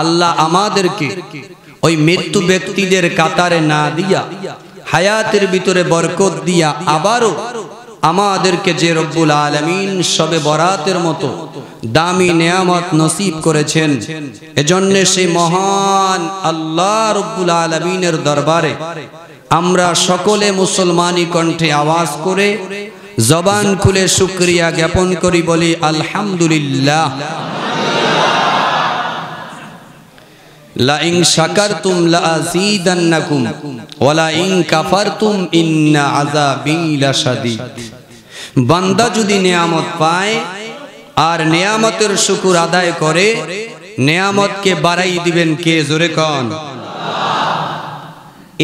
আল্লাহ আমাদেরকে ওই মৃত্যু ব্যক্তিদের কাতারে না দিয়া হায়াতের ভিতরে বরকত দিয়া আবারও আমাদেরকে যে রব্বুল আলামিন শবে বরাতের মতো দামি নেয়ামত নসিব করেছেন, এজন্য সেই মহান আল্লাহ রব্বুল আলামিনের দরবারে আমরা সকলে মুসলমানি কণ্ঠে আওয়াজ করে জবান খুলে শুকরিয়া জ্ঞাপন করি, বলি আলহামদুলিল্লাহ। লা ইন শাকারতুম লা আযীদান্নাকুম ওয়া লা ইন কাফারতুম ইন্না আযাবি লাশাদীদ। বান্দা যদি নেয়ামত পায় আর নেয়ামতের শুকর আদায় করে, নেয়ামতকে বাড়াই দিবেন কে? জোরে কোন।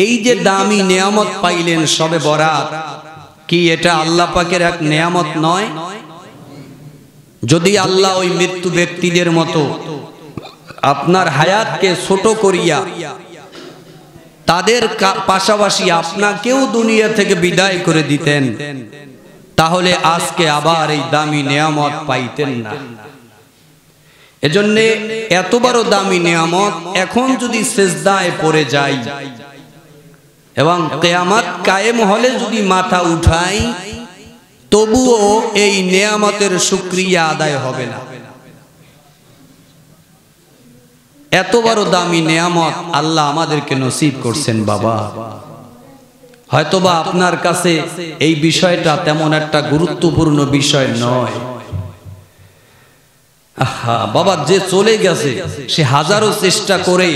এই যে দামি নেয়ামত পাইলেন শবে বরাত, কি এটা আল্লাহ পাকের এক নেয়ামত নয়? যদি আল্লাহ ওই মৃত্যু ব্যক্তিদের মতো আপনার হায়াতকে ছোট করিয়া তাদের পাশাপাশি আপনাকেও দুনিয়া থেকে বিদায় করে দিতেন, তাহলে আজকে আবার এই দামি নেয়ামত পাইতেন না। এজন্য এত বড় দামি নেয়ামত এখন যদি সিজদায় পড়ে যাই এবং কিয়ামত কায়েম হলে যদি মাথা উঠাই, তবুও এই নেয়ামতের শুকরিয়া আদায় হবে না। এত বড় দামি নেয়ামত আল্লাহ আমাদেরকে নসিব করছেন বাবা। হয়তোবা আপনার কাছে এই বিষয়টা তেমন একটা গুরুত্বপূর্ণ বিষয় নয়। আহা বাবা, যে চলে গেছে সে হাজারো চেষ্টা করে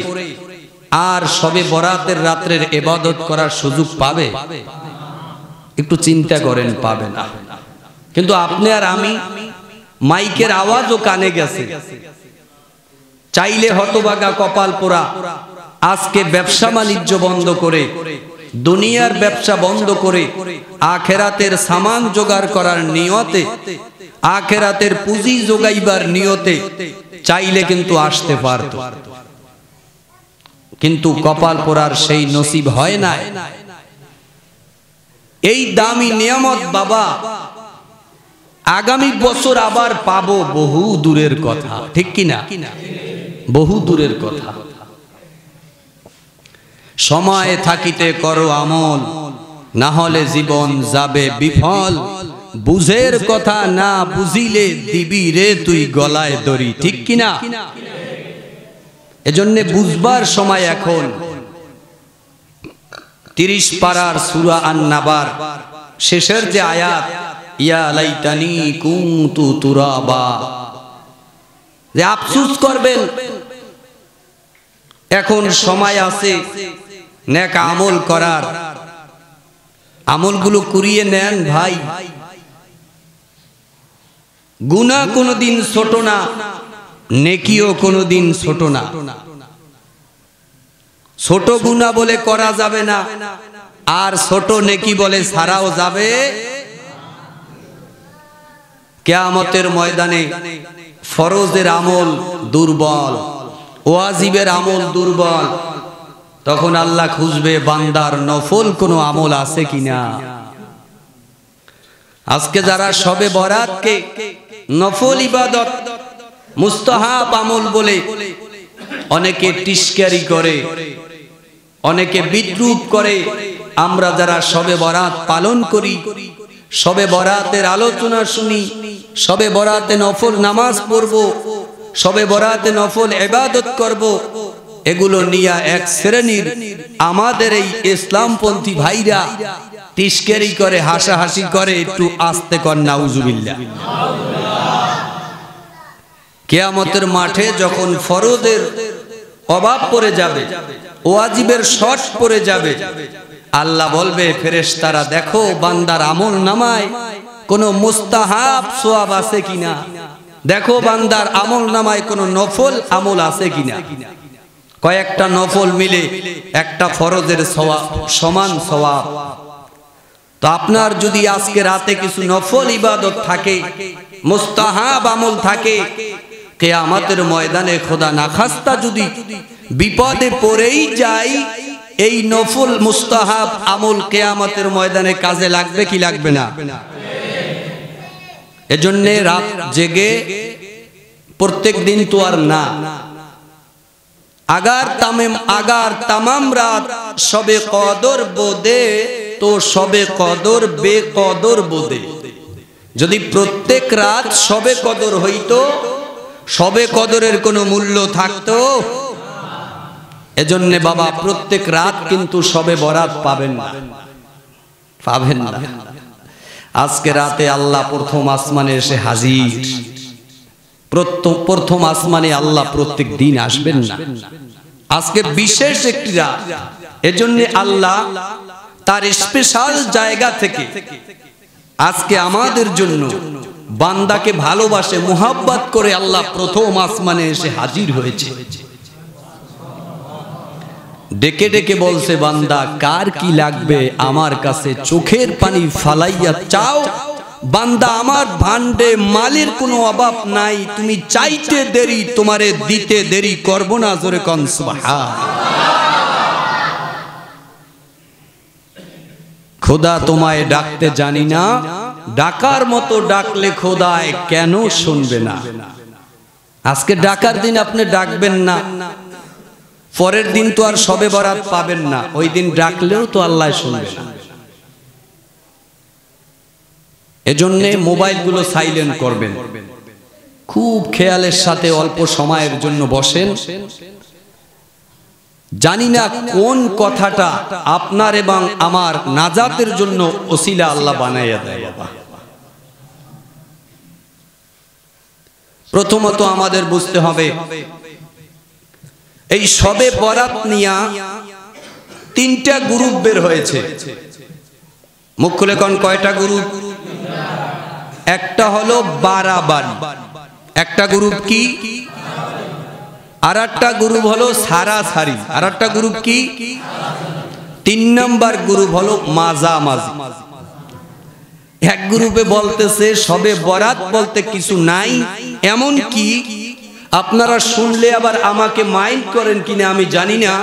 আর শবে বরাতের রাত্রের ইবাদত করার সুযোগ পাবে? একটু চিন্তা করেন, পাবে না। কিন্তু আপনি আর আমি মাইকের আওয়াজও কানে গেছে, চাইলে হতভাগা কপাল পোড়া আজকে ব্যবসা বাণিজ্য বন্ধ করে, দুনিয়ার ব্যবসা বন্ধ করে আখেরাতের সামান জোগাড় করার নিয়তে, আখেরাতের পুঁজি জোগাইবার নিয়তে চাইলে কিন্তু আসতে পারত, কিন্তু কপাল পোড়ার সেই নসিব হয় না। এই দামি নিয়ামত বাবা আগামী বছর আবার পাবো, বহু দূরের কথা, ঠিক কিনা? বহু দূরের কথা। সময় থাকিতে করো আমল, না হলে জীবন যাবে বিফল। বুঝের কথা না বুঝিলে দিবি রে তুই গলায় দড়ি, ঠিক কিনা? এজন্য বুঝবার সময় এখন। 30 পারার সূরা আন-নাবার শেষের যে আয়াত, ইয়া লাইতানি কুনতু তুরাবা, যে আফসোস করবেন এখন সময় আছে নেক আমল করার। আমলগুলো করিয়ে নেন ভাই। গুনাহ কোনোদিন ছোট না, নেকিও কোনোদিন ছোট না। ছোট গুনাহ বলে করা যাবে না, আর ছোট নেকি বলে ছাড়াও যাবে। কিয়ামতের ময়দানে ফরজের আমল দুর্বল, ওয়াজিবের আমল দুর্বল, তখন আল্লাহ খুঁজবে বান্দার নফল কোনো আমল আছে কিনা। আজকে যারা শবে বরাতকে নফল ইবাদত, মুস্তাহাব আমল বলে অনেকে টিস্কারি করে, অনেকে বিদ্রুপ করে, আমরা যারা শবে বরাত পালন করি, শবে বরাতের আলোচনা শুনি, শবে বরাতে নফল নামাজ পড়ব, শবে বরাতে নফল ইবাদত করব, এগুলো নিয়ে এক শ্রেণীর আমাদের এই ইসলামপন্থী ভাইরা টিস্কারি করে, হাসাহাসি করে। একটু আস্তে কর নাউজুবিল্লাহ। কিয়ামতের মাঠে যখন ফরজের অভাব পড়ে যাবে, ওয়াজিবের শর্ট পড়ে যাবে, আল্লাহ বলবে ফেরেশতারা দেখো বান্দার আমল নামায় কোনো মুস্তাহাব সওয়াব আছে কিনা, দেখো বান্দার আমল নামায় কোনো নফল আমল আছে কিনা। কয়েকটা নফল মিলে একটা ফরজের সমান সওয়াব। তো আপনার যদি আজকে রাতে কিছু নফল ইবাদত থাকে, মুস্তাহাব আমল থাকে, কিয়ামতের ময়দানে খোদা না খাস্তা যদি বিপদে পড়েই যায়, এই নফল মুস্তাহাব আমল কিয়ামতের ময়দানে কাজে লাগবে কি লাগবে না? এজন্য রাত জেগে প্রত্যেক দিন তো আর না, अगर तमाम रात शबे कदर बोदे तो शबे कदर बेकदर बोदे। यदि प्रत्येक रात शबे कदर हইতো शबे कदरेर कोनो मूल्य थाकतो? एजन्य बाबा प्रत्येक रात किन्तु शबे बरात पाबेन ना, पाबेन ना। आज के राते अल्लाह प्रथम आसमाने एसे हाजिर। प्रथम आसमाने अल्लाह प्रत्येक दिन आसबेन ना। आज के विशेष एकटी रात, एजन्य अल्लाह तार स्पेशल जायगा थेके आज के आमादेर जन्य बान्दाके भालोबाशे मोहब्बत करे अल्लाह प्रथम आसमाने एसे हाजिर हয়েছে। डेके डेके बोलছে बान्दा कार की लागबे आमार काছে चोखेर पानी फालाइया चाओ। बान्दा आमार भाण्डे मालेर कोनो अभाव नाई, तुमी चाइते देरी तुम्हारे दिते देरी करब ना। जोरे कन सुबहान। खुदा तुम्हारे डाकते जानी ना, डाकार मतो डाकले खुदाय केनो शुनबे ना। आज के डाकार दिन अपने डाकबेन ना, পরের দিন তো আর শবে বরাত পাবেন না, ওই দিন ডাকলেও তো আল্লাহ শুনবে না। এজন্য মোবাইলগুলো সাইলেন্ট করবেন, খুব খেয়ালের সাথে অল্প সময়ের জন্য বসেন। জানি না কোন কথাটা আপনার এবং আমার নাজাতের জন্য ওসিলা আল্লাহ বানাইয়া দেয়। বাবা প্রথমত আমাদের বুঝতে হবে এই শবে বরাত নিয়া তিনটা গ্রুপ বের হয়েছে। মুখ খুলে কোন কয়টা গ্রুপ? একটা হলো বারাবারি, একটা গ্রুপ কি? আর একটা গ্রুপ হলো সারাসারি, আর একটা গ্রুপ কি? তিন নাম্বার গ্রুপ হলো মাঝামাঝি। এক গ্রুপে বলতেছে শবে বরাত বলতে কিছু নাই, এমন কি আপনারা শুনলে আবার আমাকে মাইন্ড করেন কিনা আমি জানি না।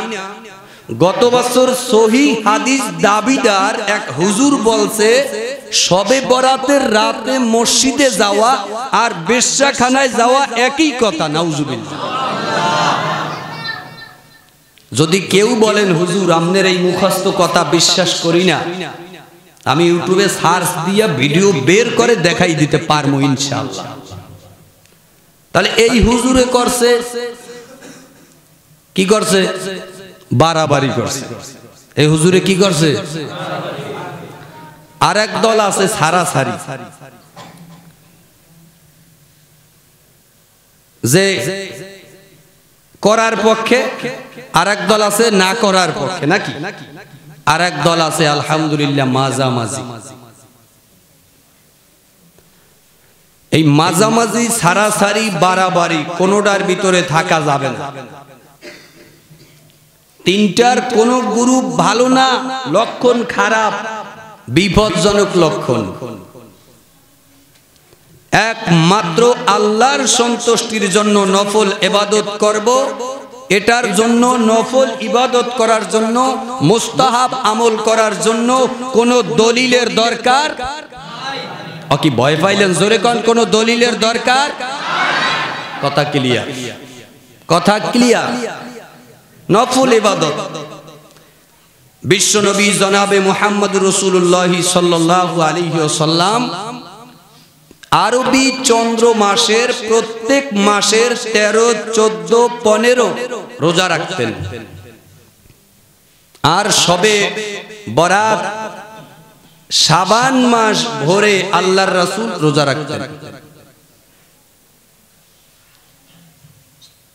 গত বছর সহি হাদিস দাবিদার এক হুজুর বলছে শবে বরাতের রাতে মসজিদে যাওয়া আর বেশ্যাখানায় যাওয়া একই কথা। নাউজুবিল্লাহ। যদি কেউ বলেন হুজুর আমনের এই মুখস্থ কথা বিশ্বাস করি না, আমি ইউটিউবে সার্চ দিয়া ভিডিও বের করে দেখাই দিতে পারবো ইনশাআল্লাহ। তাহলে এই হুজুরে করছে কি? করছে বাড়াবাড়ি করছে। এই হুজুরে কি করছে? আর এক দল আছে সারাসারি, যে করার পক্ষে, আর এক দল আছে না করার পক্ষে, নাকি? আর এক দল আছে আলহামদুলিল্লাহ মাঝামাঝি। এই মাঝামাঝি সারাসারি বাড়াবাড়ি কোনোটার ভিতরে থাকা যাবে না। তিনটার কোন গ্রুপ ভালো না, লক্ষণ খারাপ, বিপজ্জনক লক্ষণ। একমাত্র আল্লাহর সন্তুষ্টির জন্য নফল ইবাদত করব, এটার জন্য নফল ইবাদত করার জন্য মুস্তাহাব আমল করার জন্য কোন দলিলের দরকার কি? ভয় পাইলেন? জোরে কোন কোন দলিলের দরকার? কথা ক্লিয়ার, কথা ক্লিয়ার। নফল ইবাদত বিশ্বনবী জনাবে মুহাম্মদ রাসূলুল্লাহ সাল্লাল্লাহু আলাইহি ওয়াসাল্লাম আরবি চন্দ্র মাসের প্রত্যেক মাসের 13, 14, 15 রোজা রাখতেন। আর শবে বরাত শাবান মাস ভরে আল্লাহর রাসূল রোজা রাখতেন।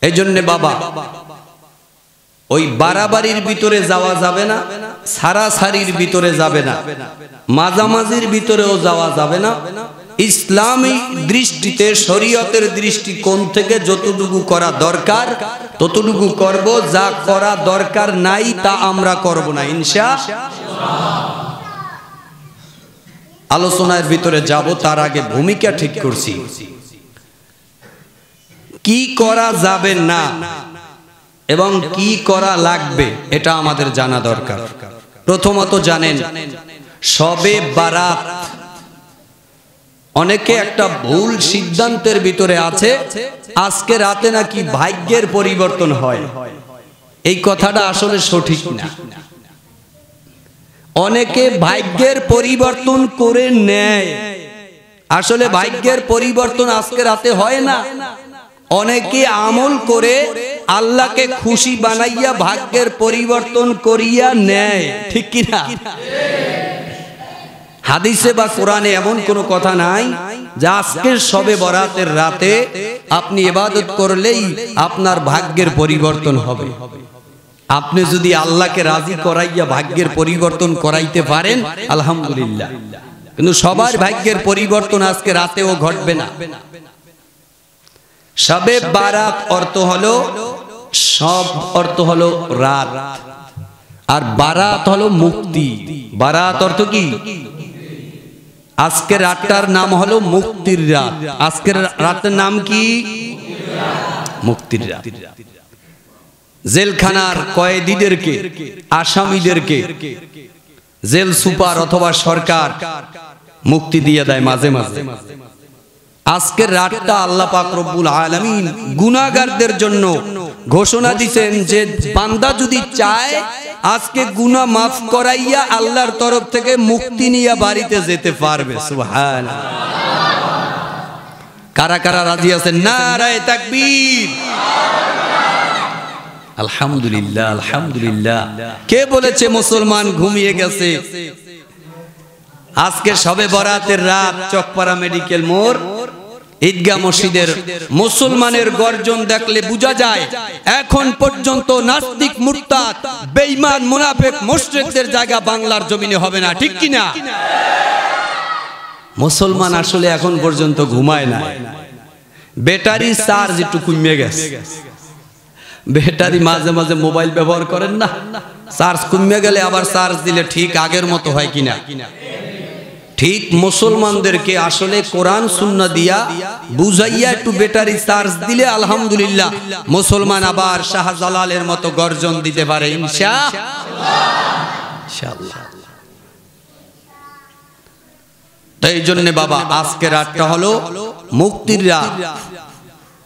এই জন্য বাবা ওই বাড়াবাড়ির ভিতরে যাওয়া যাবে না, সারাসারির ভিতরে যাবে না, মাঝামাঝির ভিতরেও যাওয়া যাবে না। ইসলামী দৃষ্টিতে শরীয়তের দৃষ্টিকোণ থেকে যতটুকু করা দরকার ততটুকু করব, যা করা দরকার নাই তা আমরা করব না ইনশাআল্লাহ। আলোচনার ভিতরে যাব তার আগে ভূমিকা ঠিক করছি। কি করা যাবে না এবং কি করা লাগবে এটা আমাদের জানা দরকার। প্রথমত জানেন শবে বারাত, অনেকে একটা ভুল সিদ্ধান্তের ভিতরে আছে আজকে রাতে নাকি ভাগ্যের পরিবর্তন হয়। এই কথাটা আসলে সঠিক না। অনেকে ভাগ্যের পরিবর্তন করে নেয়, আসলে ভাগ্যের পরিবর্তন আজকে রাতে হয় না। অনেকে আমল করে আল্লাহকে খুশি বানাইয়া ভাগ্যের পরিবর্তন করিয়া নেয়, ঠিক কি না? হাদিসে বা কোরআনে এমন কোনো কথা নাই যে আজকের শবে বরাতের রাতে আপনি ইবাদত করলেই আপনার ভাগ্যের পরিবর্তন হবে। আপনি যদি আল্লাহকে রাজি করাইয়া ভাগ্যের পরিবর্তন করাইতে পারেন আলহামদুলিল্লাহ, কিন্তু সবার ভাগ্যের পরিবর্তন আজকে রাতেও ঘটবে না। শবে বারাত অর্থ হলো সব, অর্থ হলো রাত, আর বারাত হলো মুক্তি। বারাত অর্থ কি? আজকের রাতটার নাম হলো মুক্তির রাত। আজকের রাতের নাম কি? মুক্তির রাত। জেলখানার কয়েদিদেরকে, আসামিদেরকে জেল সুপার অথবা সরকার মুক্তি দিয়ে দেয় মাঝে মাঝে। আজকের রাতটা আল্লাহ পাক রব্বুল আলামিন গুনাহগারদের জন্য ঘোষণা দিয়েছেন যে বান্দা যদি চায় আজকে গুনাহ মাফ করাইয়া আল্লাহর তরফ থেকে মুক্তি নিয়ে বাড়িতে যেতে পারবে। সুবহানাল্লাহ। কারা কারা রাজি আছেন? নারায়ে তাকবীর। আলহামদুলিল্লাহ, আলহামদুলিল্লাহ। কে বলেছে মুসলমান ঘুমিয়ে গেছে? আজকে শবে বরাতের রাত চকপাড়া মেডিকেল মোড় ঈদগাহ মসজিদের মুসলমানের গর্জন দেখলে বোঝা যায় এখন পর্যন্ত নাস্তিক, মুরতাদ, বেঈমান, মুনাফিক, মুশরিকদের জায়গা বাংলার জমিনে হবে না, ঠিক কি না? মুসলমান আসলে এখন পর্যন্ত ঘুমায় না। ব্যাটারি চার্জ একটু কমে গেছে। ব্যাটারি মাঝে মাঝে মোবাইল ব্যবহার করেন না, চার্জ কমে গেলে আবার চার্জ দিলে ঠিক আগের মতো হয় কিনা? ঠিক মুসলমানদেরকে আসলে কোরআন সুন্নাহ দিয়া বুঝাইয়া একটু ব্যাটারি চার্জ দিলে আলহামদুলিল্লাহ মুসলমান আবার শাহজালালের মতো গর্জন দিতে পারে ইনশাআল্লাহ। তাই জন্য বাবা আজকে রাতটা হলো মুক্তির রাত।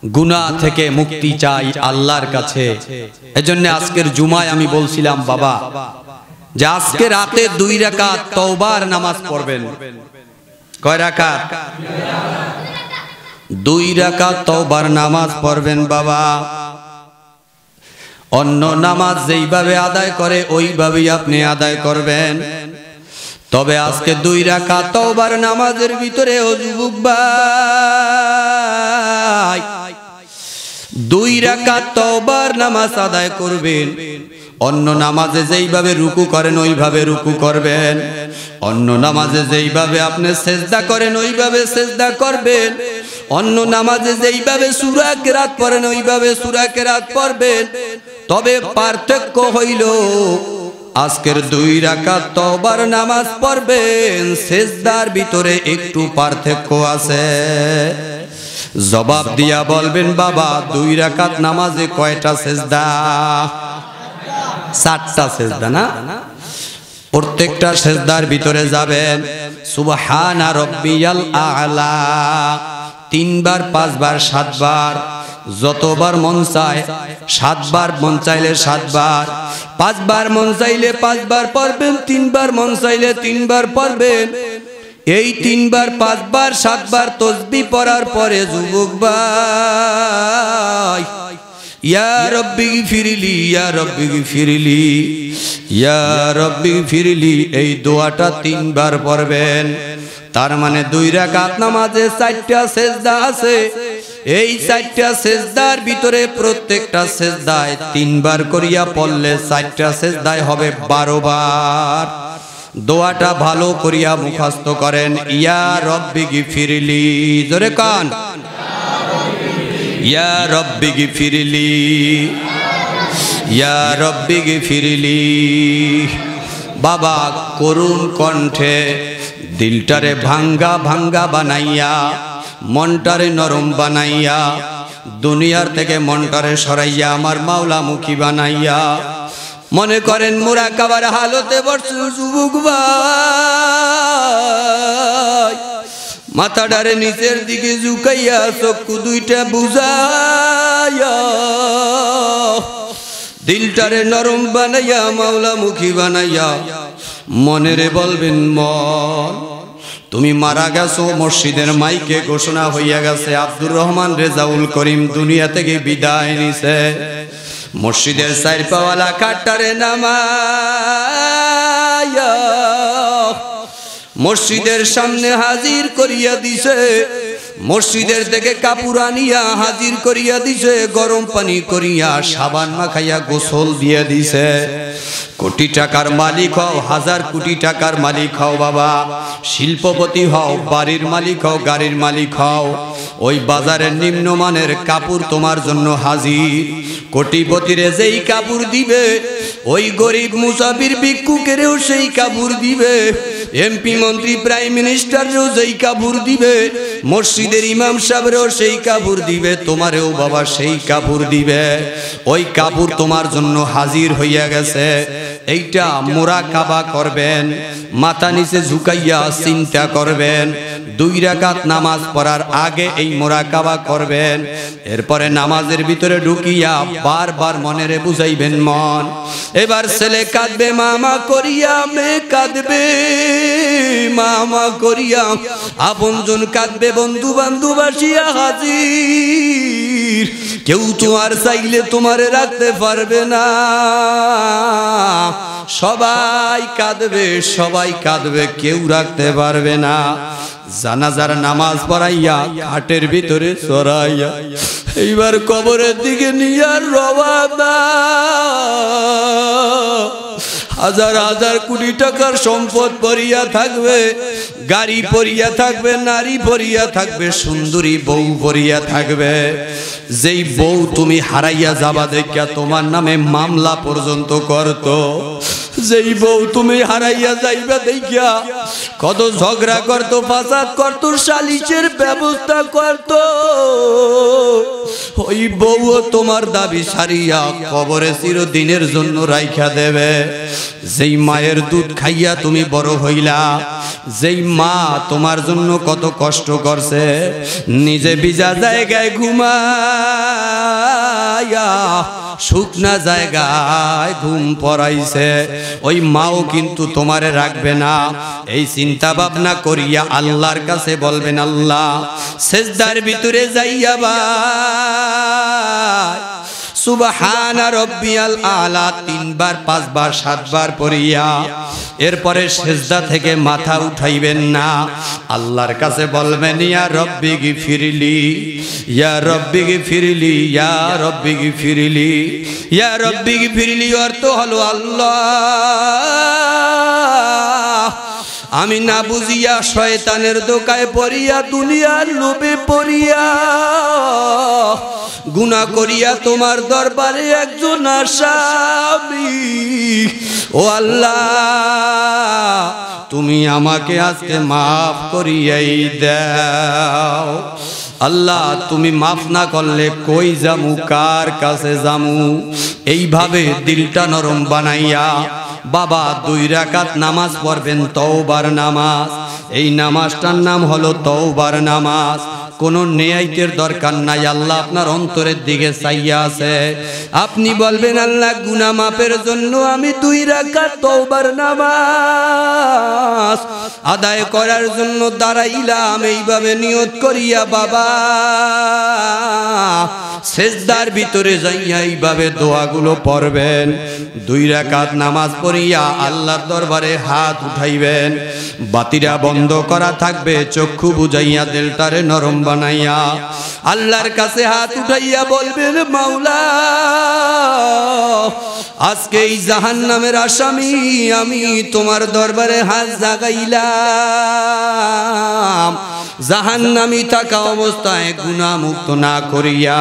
গুনাহ থেকে মুক্তি চাই আল্লাহর কাছে। এজন্য আজকের জুমায় আমি বলছিলাম বাবা যে আজকে রাতে 2 রাকাত তওবার নামাজ পড়বেন। কয় রাকাত? 2 রাকাত তওবার নামাজ পড়বেন বাবা। অন্য নামাজ যেইভাবে আদায় করে ওইভাবেই আপনি আদায় করবেন। তবে আজকে 2 রাকাত তওবার নামাজের ভিতরে ও যুবক ভাই 2 রাকাত তওবার নামাজ আদায় করবেন। অন্য নামাজে যেইভাবে রুকু করেন ওইভাবে রুকু করবেন। অন্য নামাজে যেইভাবে আপনি সিজদা করেন ওইভাবে সিজদা করবেন। অন্য নামাজে যেইভাবে সূরা কিরাত পড়েন ওইভাবে সূরা কিরাত পড়বেন। তবে পার্থক্য হইল আজকের 2 রাকাত তওবার নামাজ পড়বেন, সিজদার ভিতরে একটু পার্থক্য আছে। জবাব দিয়া বলবেন বাবা 2 রাকাত নামাজে কয়টা সিজদা? 7টা সিজদা না? প্রত্যেকটা সিজদার ভিতরে যাবেন সুবহানা রাব্বিয়াল আ'লা 3 বার, 5 বার, 7 বার, যতবার মন চায় 7 বার, মন চাইলে 7 বার, 5 বার মন চাইলে 5 বার পড়বেন, 3 বার মন চাইলে 3 বার পড়বেন। এই 3 বার, 5 বার, 7 বার তাসবিহ পড়ার পরে যুবক ভাই ইয়া রব্বি গফিরলি, ইয়া রব্বি গফিরলি, ইয়া রব্বি গফিরলি এই দোয়াটা 3 বার পড়বেন। তার মানে 2 রাকাত নামাজে 4টা সিজদা আছে। এই 4টা সিজদার ভিতরে প্রত্যেকটা সিজদায় 3 বার করিয়া পড়লে 4টা সিজদায় হবে 12 বার। দোয়াটা ভালো করিয়া মুখস্থ করেন, ইয়া রব্বি গফিরলি, জোরে কান, ইয়া রব্বি গফিরলি, ইয়া রব্বি গফিরলি। বাবা করুণ কণ্ঠে দিলটারে ভাঙ্গা ভাঙ্গা বানাইয়া, মনটারে নরম বানাইয়া, দুনিয়ার থেকে মনটারে সরাইয়া আমার মাওলামুখী বানাইয়া মনে করেন মুরাকাবার হালতে বসে যুবক ভাই, মাথাটারে নিচের দিকে ঝুঁকাইয়া চক্ষু 2টা বুঝাইয়া দিলটারে নরম বানাইয়া মাওলামুখী বানাইয়া মনেরে বলবেন মন তুমি মারা গেছো মসজিদের মাইকে ঘোষণা হইয়া গেছে আব্দুর রহমান রেজাউল করিম দুনিয়া থেকে বিদায় নিছে মসজিদের চার পাওয়ালা কাটারে নামায়া মসজিদের সামনে হাজির করিয়া দিছে মসজিদের থেকে কাপড় আনিয়া হাজির করিয়া দিছে গরম পানি করিয়া সাবান মাখাইয়া গোসল দিয়ে দিছে কোটি টাকার মালিক হও হাজার কোটি টাকার মালিক হও বাবা শিল্পপতি হও বাড়ির মালিক হও গাড়ির মালিক হও ওই বাজারের নিম্নমানের কাপড় তোমার জন্য হাজির কোটিপতিরে যেই কাপড় দিবে ওই গরিব মুসাফির ভিক্ষুকেরও সেই কাপড় দিবে এমপি মন্ত্রী প্রাইম মিনিস্টারও যেই কাপড় দিবে মসজিদের ইমাম সাহেবও সেই কাপড় দিবে তোমারেও বাবা সেই কাপড় দিবে ওই কাপড় তোমার জন্য হাজির হইয়া গেছে এইটা মুরাকাবা করবেন মাথা নিচে ঝুঁকাইয়া চিন্তা করবেন 2 রাকাত নামাজ পড়ার আগে এই মুরাকাবা করবেন এরপরে নামাজের ভিতরে ঢুকিয়া বারবার মনেরে বুঝাইবেন মন এবার ছেলে কাঁদবে মামা করিয়া মেয়ে কাঁদবে মামা করিয়া আপনজন কাঁদবে বন্ধু বান্ধব আসিয়া হাজির কেউ তো আর চাইলে তোমারে রাখতে পারবে না সবাই কাঁদবে কেউ রাখতে পারবে না জানাজার নামাজ পড়াইয়া ঘাটের ভিতরে চড়াইয়া এইবার কবরের দিকে নিয়ে রওনা হাজার হাজার কোটি টাকার সম্পদ পড়িয়া থাকবে গাড়ি পড়িয়া থাকবে নারী পড়িয়া থাকবে সুন্দরী বউ পড়িয়া থাকবে যেই বউ তুমি হারাইয়া যাবা দেখিয়া তোমার নামে মামলা পর্যন্ত করতো যেই বউ তুমি হারাইয়া যাইবা দেখিয়া কত ঝগড়া করতো ফাসাদ করতো সালিশের ব্যবস্থা করতো ওই বউ তোমার দাবি সারিয়া কবরে চিরদিনের জন্য রাইখা দেবে যেই মায়ের দুধ খাইয়া তুমি বড় হইলা যেই মা তোমার জন্য কত কষ্ট করছে নিজে ভিজা জায়গায় ঘুমায়া শুকনা জায়গায় ঘুম পড়াইছে ওই মাও কিন্তু তোমারে রাখবে না এই চিন্তা ভাবনা করিয়া আল্লাহর কাছে বলবেন আল্লাহ সিজদার ভিতরে যাইয়া ভাই সুবহানা রব্বিয়াল আলা 3 বার 5 বার 7 বার পড়িয়া এরপরে সিজদা থেকে মাথা উঠাইবেন না আল্লাহর কাছে বলবেন ইয়া রব্বি গফিরলি ইয়া রব্বি গফিরলি ইয়া রব্বি গফিরলি ইয়া রব্বি গফিরলি অর্থ হলো আল্লাহ আমি না বুঝিয়া শয়তানের দোকায় পড়িয়া দুনিয়ার লোভে পড়িয়া গুনাহ করিয়া তোমার দরবারে একজন আসামি ও আল্লাহ তুমি আমাকে আজকে মাফ করিয়াই দাও আল্লাহ তুমি মাফ না করলে কই যামু কার কাছে যামু এইভাবে দিলটা নরম বানাইয়া বাবা 2 রাকাত নামাজ পড়বেন তওবার নামাজ এই নামাজটার নাম হলো তওবার নামাজ কোনো নেয়াইতের দরকার নাই আল্লাহ আপনার অন্তরের দিকে চাইয়া আছে আপনি বলবেন আল্লাহ গুনাহ মাফের জন্য আমি 2 রাকাত তওবার নামাজ আদায় করার জন্য দাঁড়াইলাম এইভাবে নিয়ত করিয়া বাবা সিজদার ভিতরে যাইয়া এইভাবে দোয়াগুলো পড়বেন 2 রাকাত নামাজ পড়িয়া আল্লাহর দরবারে হাত উঠাইবেন বাতিরা বন্ধ করা থাকবে চক্ষু বুঝাইয়া দিলটারে নরম বানাইয়া আল্লাহর কাছে হাত উঠাইয়া বলবেন মাওলা আজকে এই জাহান্নামের আসামি আমি তোমার দরবারে হাত জাগাইলাম জাহান্নামী থাকা অবস্থায় গুনাহ মুক্ত না করিয়া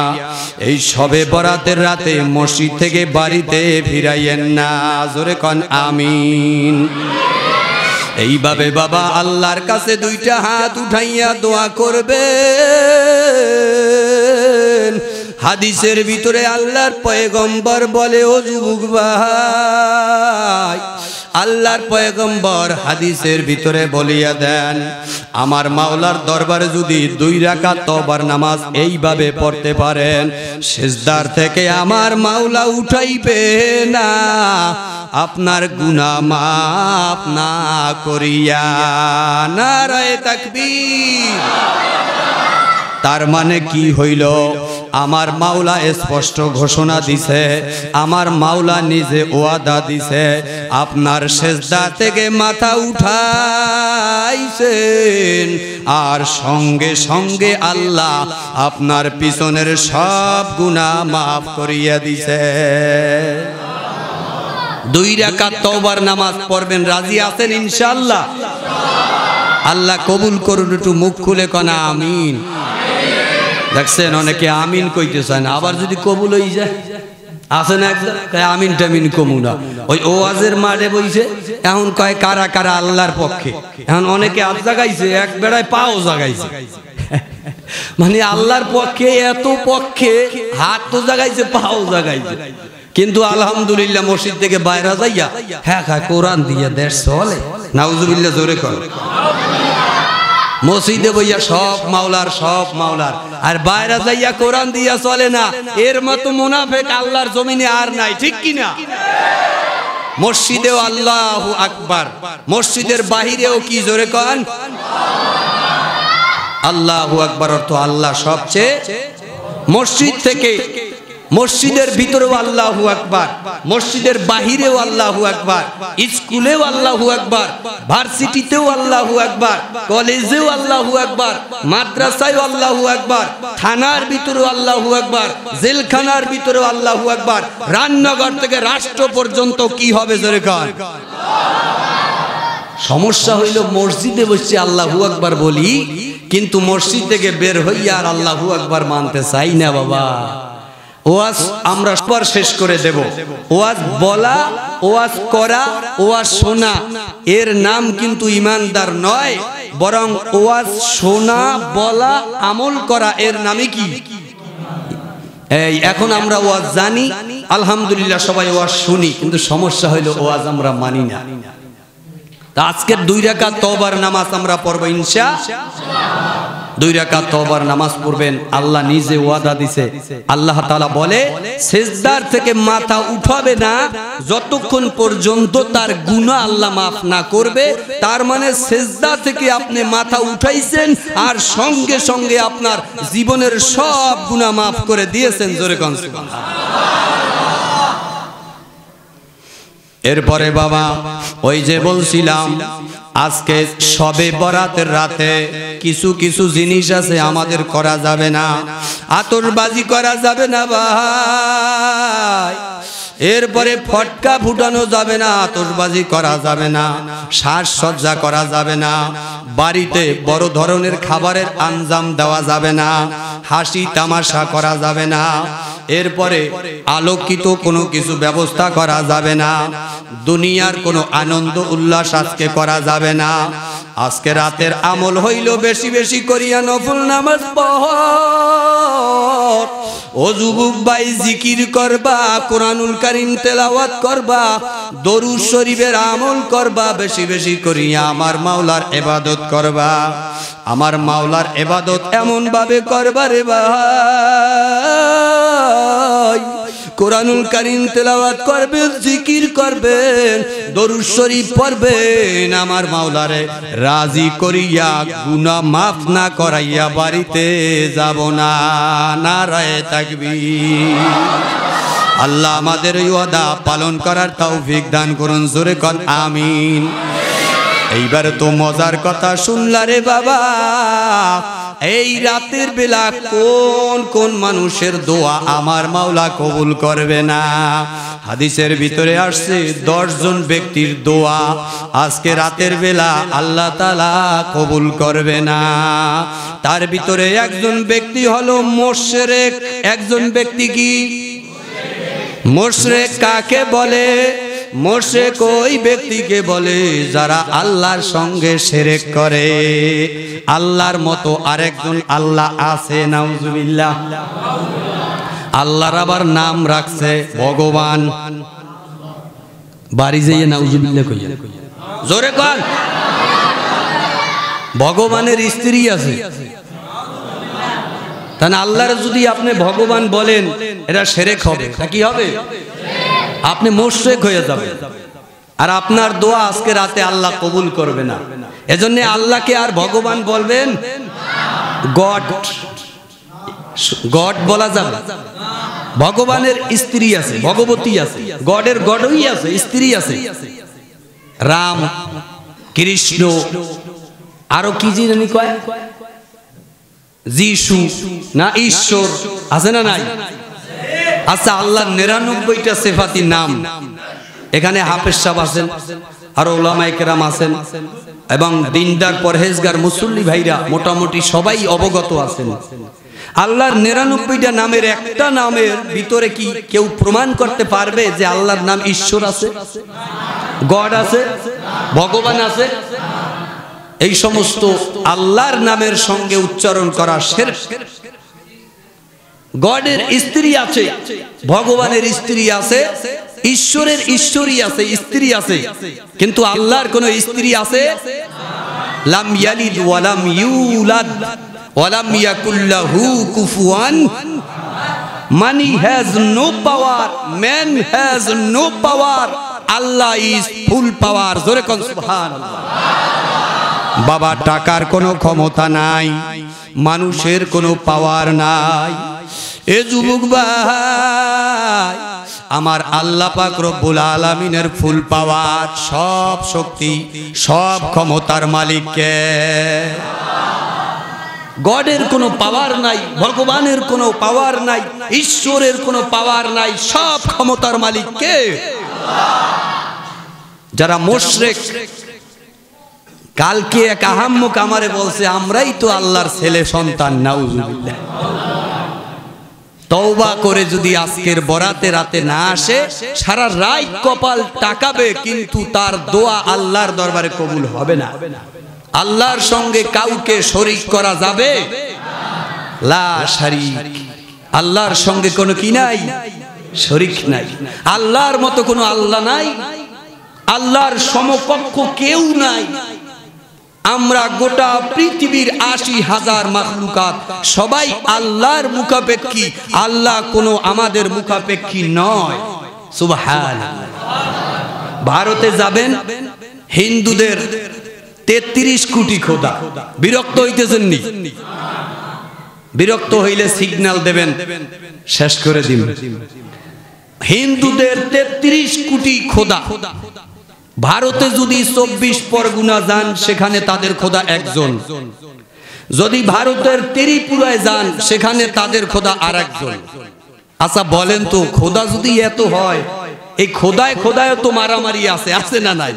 এই শবে বরাতের রাতে মসজিদ থেকে বাড়িতে ফিরাইয়েন না জোরে কোন আমিন এইভাবে বাবা আল্লাহর কাছে 2টা হাত উঠাইয়া দোয়া করবেন হাদিসের ভিতরে আল্লাহর পয়গম্বর বলে ও যুবক ভাই আল্লাহর পয়গম্বর হাদিসের ভিতরে বলিয়া দেন, আমার মাওলার দরবারে যদি 2 রাকাত তওবার নামাজ এইভাবে পড়তে পারেন, সিজদার থেকে আমার মাওলা উঠাইবে না আপনার গুনাহ মাফ না করিয়া। নারায়ে তাকবীর। তার মানে কি হইল? আমার মাওলা স্পষ্ট ঘোষণা দিছে, আমার মাওলা নিজে ওয়াদা দিছে, আপনার সিজদা থেকে মাথা উঠাইছেন আর সঙ্গে সঙ্গে আল্লাহ আপনার পিছনের সব গুনাহ মাফ করিয়া দিছে। 2 রাকাত তওবার নামাজ পড়বেন, রাজি আছেন ইনশাআল্লাহ? আল্লাহ কবুল করুন। একটু মুখ খুলে কনা আমিন। দেখছেন অনেকে আমিন কইতে চায় না, আবার যদি কবুল হয়ে যায় আছে না একজন আমিন টামিন কমু না। ওই ওয়াজের মাঠে বইছে, এখন কয় কারা কারা আল্লাহর পক্ষে। এখন অনেকে হাত জাগাইছে, এক বেড়ায় পাও জাগাইছে, মানে আল্লাহর পক্ষে এত পক্ষে হাত তো জাগাইছে পাও জাগাইছে। কিন্তু আলহামদুলিল্লাহ মসজিদ থেকে বাইরে যাইয়া হ্যাঁ কোরআন দিয়া দেশ চলে। নাউজুবিল্লাহ, জোরে কর। মসজিদে বইয়া সব মাওলার সব মাওলার, আর বাইরে যাইয়া কোরআন দিয়া চলে না। এর মতো মুনাফিক আল্লাহর জমিনে আর নাই, ঠিক কি না? মসজিদেও আল্লাহু আকবার, মসজিদের বাহিরেও কি জোরে কন আল্লাহু আকবার। অর্থ আল্লাহ সবচেয়ে। মসজিদ থেকে মসজিদের ভিতরেও আল্লাহু আকবার, মসজিদের বাহিরেও আল্লাহু আকবার, স্কুলেও আল্লাহু আকবার, ভার্সিটিতেও আল্লাহু আকবার, কলেজেও আল্লাহু আকবার, মাদ্রাসায়ও আল্লাহু আকবার, থানার ভিতরেও আল্লাহু আকবার, জেলখানার ভিতরেও আল্লাহু আকবার, রান্নাঘর থেকে রাষ্ট্র পর্যন্ত কি হবে জোরে কর। সমস্যা হইল মসজিদে বসে আল্লাহু আকবার বলি, কিন্তু মসজিদ থেকে বের হইয়া আর আল্লাহু আকবার মানতে চাই না বাবা। ওয়াজ আমরা পর শেষ করে দেব। ওয়াজ বলা, ওয়াজ করা, ওয়াজ শোনা এর নাম কিন্তু ইমানদার নয়, বরং ওয়াজ শোনা, বলা, আমল করা এর নামে কি? এই এখন আমরা ওয়াজ জানি আলহামদুলিল্লাহ, সবাই ওয়াজ শুনি, কিন্তু সমস্যা হইল ওয়াজ আমরা মানি না। তা আজকের 2 রাকাত তওবার নামাজ আমরা পড়ব ইনশাআল্লাহ। 2 রাকাত তওবার নামাজ পড়বেন। আল্লাহ নিজে ওয়াদা দিছে, আল্লাহ তাআলা বলে সিজদার থেকে মাথা উঠাবে না যতক্ষণ পর্যন্ত তার গুনাহ আল্লাহ মাফ না করবে। তার মানে সিজদা থেকে আপনি মাথা উঠাইছেন আর সঙ্গে সঙ্গে আপনার জীবনের সব গুনাহ মাফ করে দিয়েছেন। জোরে কোন সুবহানাল্লাহ। এরপরে বাবা ওই যে বলছিলাম আজকে শবে বরাতের রাতে কিছু কিছু জিনিস আছে আমাদের করা যাবে না। আতশবাজি করা যাবে না ভাই, এরপরে ফটকা ফুটানো যাবে না, আতশবাজি করা যাবে না, সাজসজ্জা করা যাবে না, বাড়িতে বড় ধরনের খাবারের আঞ্জাম দেওয়া যাবে না, হাসি তামাশা করা যাবে না, এরপরে আলোকিত কোনো কিছু ব্যবস্থা করা যাবে না, দুনিয়ার কোনো আনন্দ উল্লাস আজকে করা যাবে না। আজকে রাতের আমল হইল বেশি বেশি করিয়া নফল নামাজ পড়, ও যুবক ভাই জিকির করবা, কোরআনুল কারীম তেলাওয়াত করবা, দরুদ শরীফের আমল করবা, বেশি বেশি করিয়া আমার মাওলার ইবাদত করবা। আমার মাওলার ইবাদত এমন ভাবে করবা রে ভাই, কোরআনুল কারীম তেলাওয়াত করবেন, জিকির করবেন, দরুদ শরীফ পড়বেন, আমার মাওলারে রাজি করিয়া গুনাহ মাফ না করাইয়া বাড়িতে যাব না। নারায়ে তাকবীর। আল্লাহ আমাদের ওয়াদা পালন করার তৌফিক দান করুন। জোরে কোন আমিন। এইবার তো মজার কথা শুনলা রে বাবা, এই রাতের বেলা কোন কোন মানুষের দোয়া আমার মাওলা কবুল করবে না? হাদিসের ভিতরে আসছে 10 জন ব্যক্তির দোয়া আজকে রাতের বেলা আল্লাহ তাআলা কবুল করবে না। তার ভিতরে একজন ব্যক্তি হলো মুশরিক। একজন ব্যক্তি কি? মুশরিক কাকে বলে? মুশরিক ওই ব্যক্তিকে বলে যারা আল্লাহর সঙ্গে শিরক করে। আল্লাহর মতো আরেকজন আল্লাহ আছে, নাউজুবিল্লাহ। আল্লাহর আবার নাম রাখছে ভগবান। বাড়ি যাইয়ে নাউজুবিল্লাহ কইয়া জোরে কর। ভগবানের স্ত্রী আছে, তাহলে আল্লাহর যদি আপনি ভগবান বলেন এটা শিরক হবে, কি হবে? আপনি মুশরিক হয়ে যাবেন, আর আপনার দোয়া আজকে রাতে আল্লাহ কবুল করবে না। এজন্য আল্লাহকে আর ভগবান বলবেন গড, গড বলা যাবে। ভগবানের স্ত্রী আছে, ভগবতী আছে, গডের গডই আছে, স্ত্রী আছে। রাম, কৃষ্ণ, আরো কি জানি কয়, যিশু না ঈশ্বর আছে না নাই? আচ্ছা, আল্লাহর 99টা সিফাতি নাম। এখানে হাফেজ সাহেব আছেন, আর উলামায়ে কেরাম আছেন, এবং দিনদার পরহেজগার মুসল্লি ভাইরা মোটামুটি সবাই অবগত আছেন। আল্লাহর 99টা নামের একটা নামের ভিতরে কি কেউ প্রমাণ করতে পারবে যে আল্লাহর নাম ঈশ্বর আছে, গড আছে, ভগবান আছে? এই সমস্ত আল্লাহর নামের সঙ্গে উচ্চারণ করা শিরক। গডের স্ত্রী আছে, ভগবানের স্ত্রী আছে, ঈশ্বরের ঈশ্বরী আছে, স্ত্রী আছে, কিন্তু আল্লাহর কোন স্ত্রী আছে? লাম ইয়ালিদ ওয়া লাম ইউলাদ ওয়া লাম ইয়াকুল লাহু কুফুয়ান। Money has no power, man has no power, Allah is full power. জোরে কোন সুবহানাল্লাহ। বাবা, টাকার কোনো ক্ষমতা নাই, মানুষের কোনো পাওয়ার নাই। এ যুবক ভাই, আমার আল্লাহ পাক রব্বুল আলামিনের ফুল পাওয়ার, সব শক্তি, সব ক্ষমতার মালিক কে? গডের কোনো পাওয়ার নাই, ভগবানের কোনো পাওয়ার নাই, ঈশ্বরের কোনো পাওয়ার নাই, সব ক্ষমতার মালিক কে? যারা মুশরিক, কালকে এক আহাম্মক আমারে বলছে আমরাই তো আল্লাহর ছেলে সন্তান, নাউজুবিল্লাহ। তওবা করে যদি আজকের বরাতে রাতে না আসে, সারা রাত কপাল টাকাবে, কিন্তু তার দোয়া আল্লাহর দরবারে কবুল হবে না। আল্লাহর সঙ্গে কাউকে শরীক করা যাবে? লা শারীক। আল্লাহর সঙ্গে কোনো কি নাই? শরীক নাই। আল্লাহর মতো কোনো আল্লাহ নাই, আল্লাহর সমকক্ষ কেউ নাই। আমরা গোটা পৃথিবীর ৮০,০০০ মাখলুকাত সবাই আল্লাহর মুখাপেক্ষী, আল্লাহ কোনো আমাদের মুখাপেক্ষী নয়। সুবহানাল্লাহ। ভারতে যাবেন, হিন্দুদের ৩৩ কোটি খোদা। বিরক্ত হইতেছেন নি? বিরক্ত হইলে সিগন্যাল দেবেন, শেষ করে দিবেন। হিন্দুদের ৩৩ কোটি খোদা। ভারতে যদি ২৪ পরগনা যান, সেখানে তাদের খোদা একজন। যদি ভারতের ত্রিপুরায় যান, সেখানে তাদের খোদা আর একজন। আচ্ছা বলেন তো, খোদা যদি এত হয়, এই খোদায় খোদায় তো মারামারি আছে, আছে না নাই?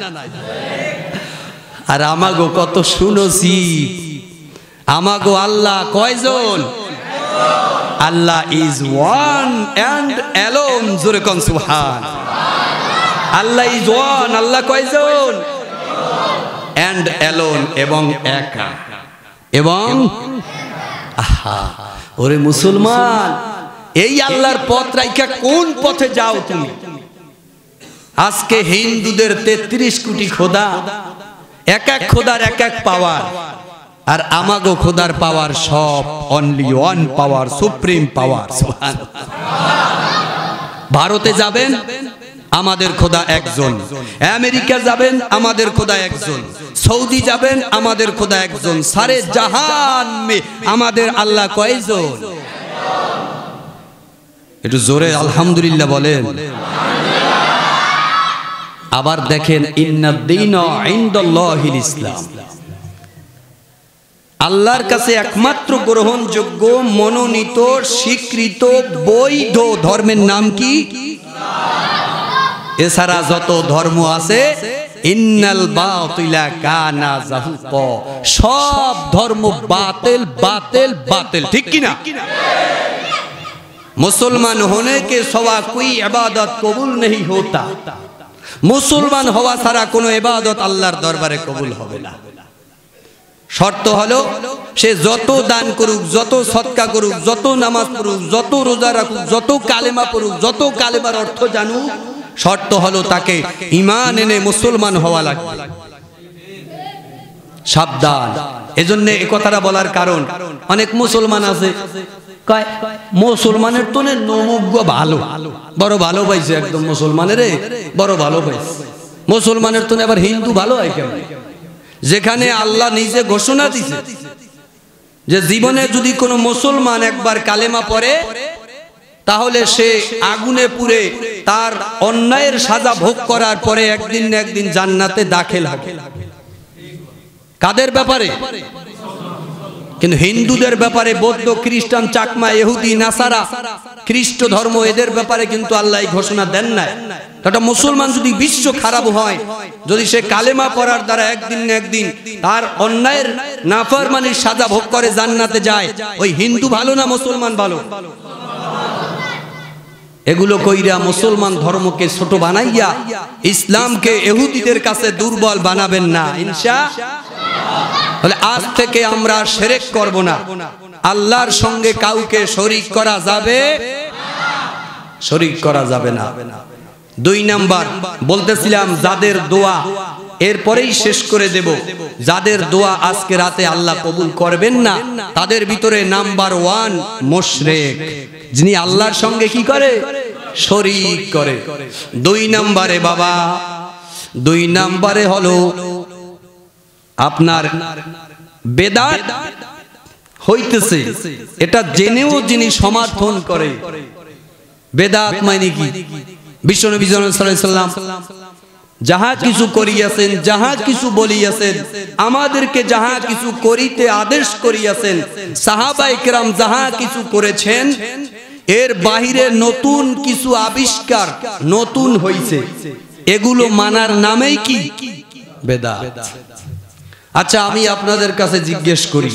আর আমাগো কত শুনছি, আমাগো আল্লাহ কয়জন? আল্লাহ ইজ ওয়ান অ্যান্ড অ্যালোন। জোরে কোন সুবহানাল্লাহ। আল্লাহ ইজ ওয়ান, আল্লাহ কয়জন? অ্যান্ড অ্যালোন, এবং একা, এবং আহা। ওরে মুসলমান, এই আল্লাহর পথ রাইখা কোন পথে যাও তুমি? আজকে হিন্দুদের ৩৩ কোটি খোদা, এক এক খোদার এক এক পাওয়ার, আর আমাগো খোদার পাওয়ার সব অনলি ওয়ান পাওয়ার, সুপ্রিম পাওয়ার। ভারতে যাবেন, আমাদের খোদা একজন। আমেরিকা যাবেন, আমাদের খোদা একজন। সৌদি যাবেন, আমাদের খোদা একজন। সারে জাহান মে আমাদের আল্লাহ কয়জন? একটু জোরে আলহামদুলিল্লাহ বলেন। আবার দেখেন, ইন্নাদ দীনা ইনদাল্লাহিল ইসলাম। আল্লাহর কাছে একমাত্র গ্রহণযোগ্য, মনোনীত, স্বীকৃত, বৈধ ধর্মের নাম কি? এছাড়া যত ধর্ম আছে, ইন্নাল বাতিলা কানা যাহুকা, সব ধর্ম বাতিল, বাতিল, বাতিল। ঠিক কি না? मुसलमान होने के सवा कोई इबादत कबूल नहीं होता। मुसलमान हवा सारा कोनो इबादत आल्लाहर दरबारे कबूल होबे ना। शर्त हलो से যত দান করুক, যত সদকা করুক, যত নামাজ পড়ুক, যত রোজা রাখুক, যত কালেমা পড়ুক, যত কালেমার অর্থ জানুক, শর্ত হলো তাকে ঈমান এনে মুসলমান হওয়া লাগবে। সাবধান। এজন্য এই কথাটা বলার কারণ, অনেক মুসলমান আছে কয় মুসলমানের তো নমুগ্য ভালো, বড় ভালো পাইছে, একদম মুসলমানের বড় ভালো পাইছে, মুসলমানের তো আবার হিন্দু ভালো হয় কেন? যেখানে আল্লাহ নিজে ঘোষণা দিছে যে জীবনে যদি কোনো মুসলমান একবার কালেমা পড়ে তাহলে সে আগুনে পুড়ে তার অন্যায়ের সাজা ভোগ করার পরে একদিন না একদিন জান্নাতে দাখিল হবে। কাদের ব্যাপারে? কিন্তু হিন্দুদের ব্যাপারে, বৌদ্ধ, খ্রিস্টান, চাকমা, ইহুদি, নাসারা, খ্রিস্ট ধর্ম, এদের ব্যাপারে কিন্তু আল্লাহ ঘোষণা দেন না। একটা মুসলমান যদি বিশ্ব খারাপ হয়, যদি সে কালেমা পড়ার দ্বারা একদিন না একদিন তার অন্যায়ের নাফরমানির সাজা ভোগ করে জান্নাতে যায়, ওই হিন্দু ভালো না মুসলমান ভালো? এগুলো কইরা মুসলমান ধর্মকে ছোট বানাইয়া ইসলামকে ইহুদিদের কাছে দুর্বল বানাবেন না ইনশাআল্লাহ। তাহলে আজ থেকে আমরা শিরক করব না, আল্লাহর সঙ্গে কাউকে শরীক করা যাবে না, শরীক করা যাবে না। 2 নাম্বার বলতেছিলাম যাদের দোয়া, এরপরেই শেষ করে দেব, যাদের দোয়া আজকে রাতে আল্লাহ কবুল করবেন না তাদের ভিতরে নাম্বার 1 মুশরিক, যিনি আল্লাহর সঙ্গে কি করে? শরীক করে। 2 নম্বরে বাবা, 2 নম্বরে হলো আপনার বেদাত হইতেছে, এটা জেনেও যিনি সমর্থন করে। বেদাত মানে কি? বিশ্বনবী সাল্লাল্লাহু আলাইহি ওয়াসাল্লাম যাহা কিছু করিয়াছেন, যাহা কিছু বলিয়াছেন, আমাদেরকে যাহা কিছু করিতে আদেশ করিয়াছেন, সাহাবায়ে কেরাম যাহা কিছু করেছেন, এর বাহিরে নতুন কিছু আবিষ্কার নতুন হইছে, এগুলো মানার নামেই কি? বেদাত। আচ্ছা, আমি আপনাদের কাছে জিজ্ঞেস করি,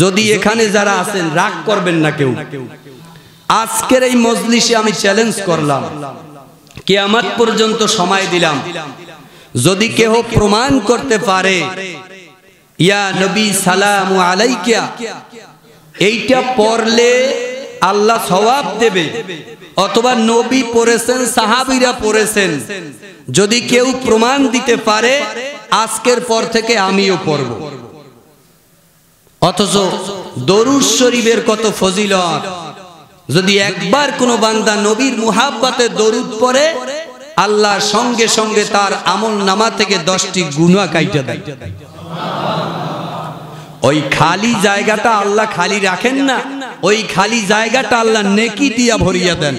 যদি এখানে যারা আছেন, রাগ করবেন না কেউ, আজকের এই মজলিসে আমি চ্যালেঞ্জ করলাম, কিয়ামত পর্যন্ত সময় দিলাম, যদি কেউ প্রমাণ করতে পারে ইয়া নবী সালামু আলাইকা এইটা পড়লে আল্লাহ সওয়াব দেবে, অথবা নবী পড়েছেন, সাহাবীরা পড়েছেন, যদি কেউ প্রমাণ দিতে পারে আজকের পর থেকে আমিও পড়ব। অথচ দরুদ শরীফের কত ফজিলত, যদি একবার কোনো বান্দা নবীর মুহাব্বতে দরুদ পড়ে, আল্লাহ সঙ্গে সঙ্গে তার আমল নামা থেকে 10টি গুনাহ কাইটা দেয়। ওই খালি জায়গাটা আল্লাহ খালি রাখেন না, ওই খালি জায়গাটা আল্লাহ নেকি দিয়া ভরিয়া দেন।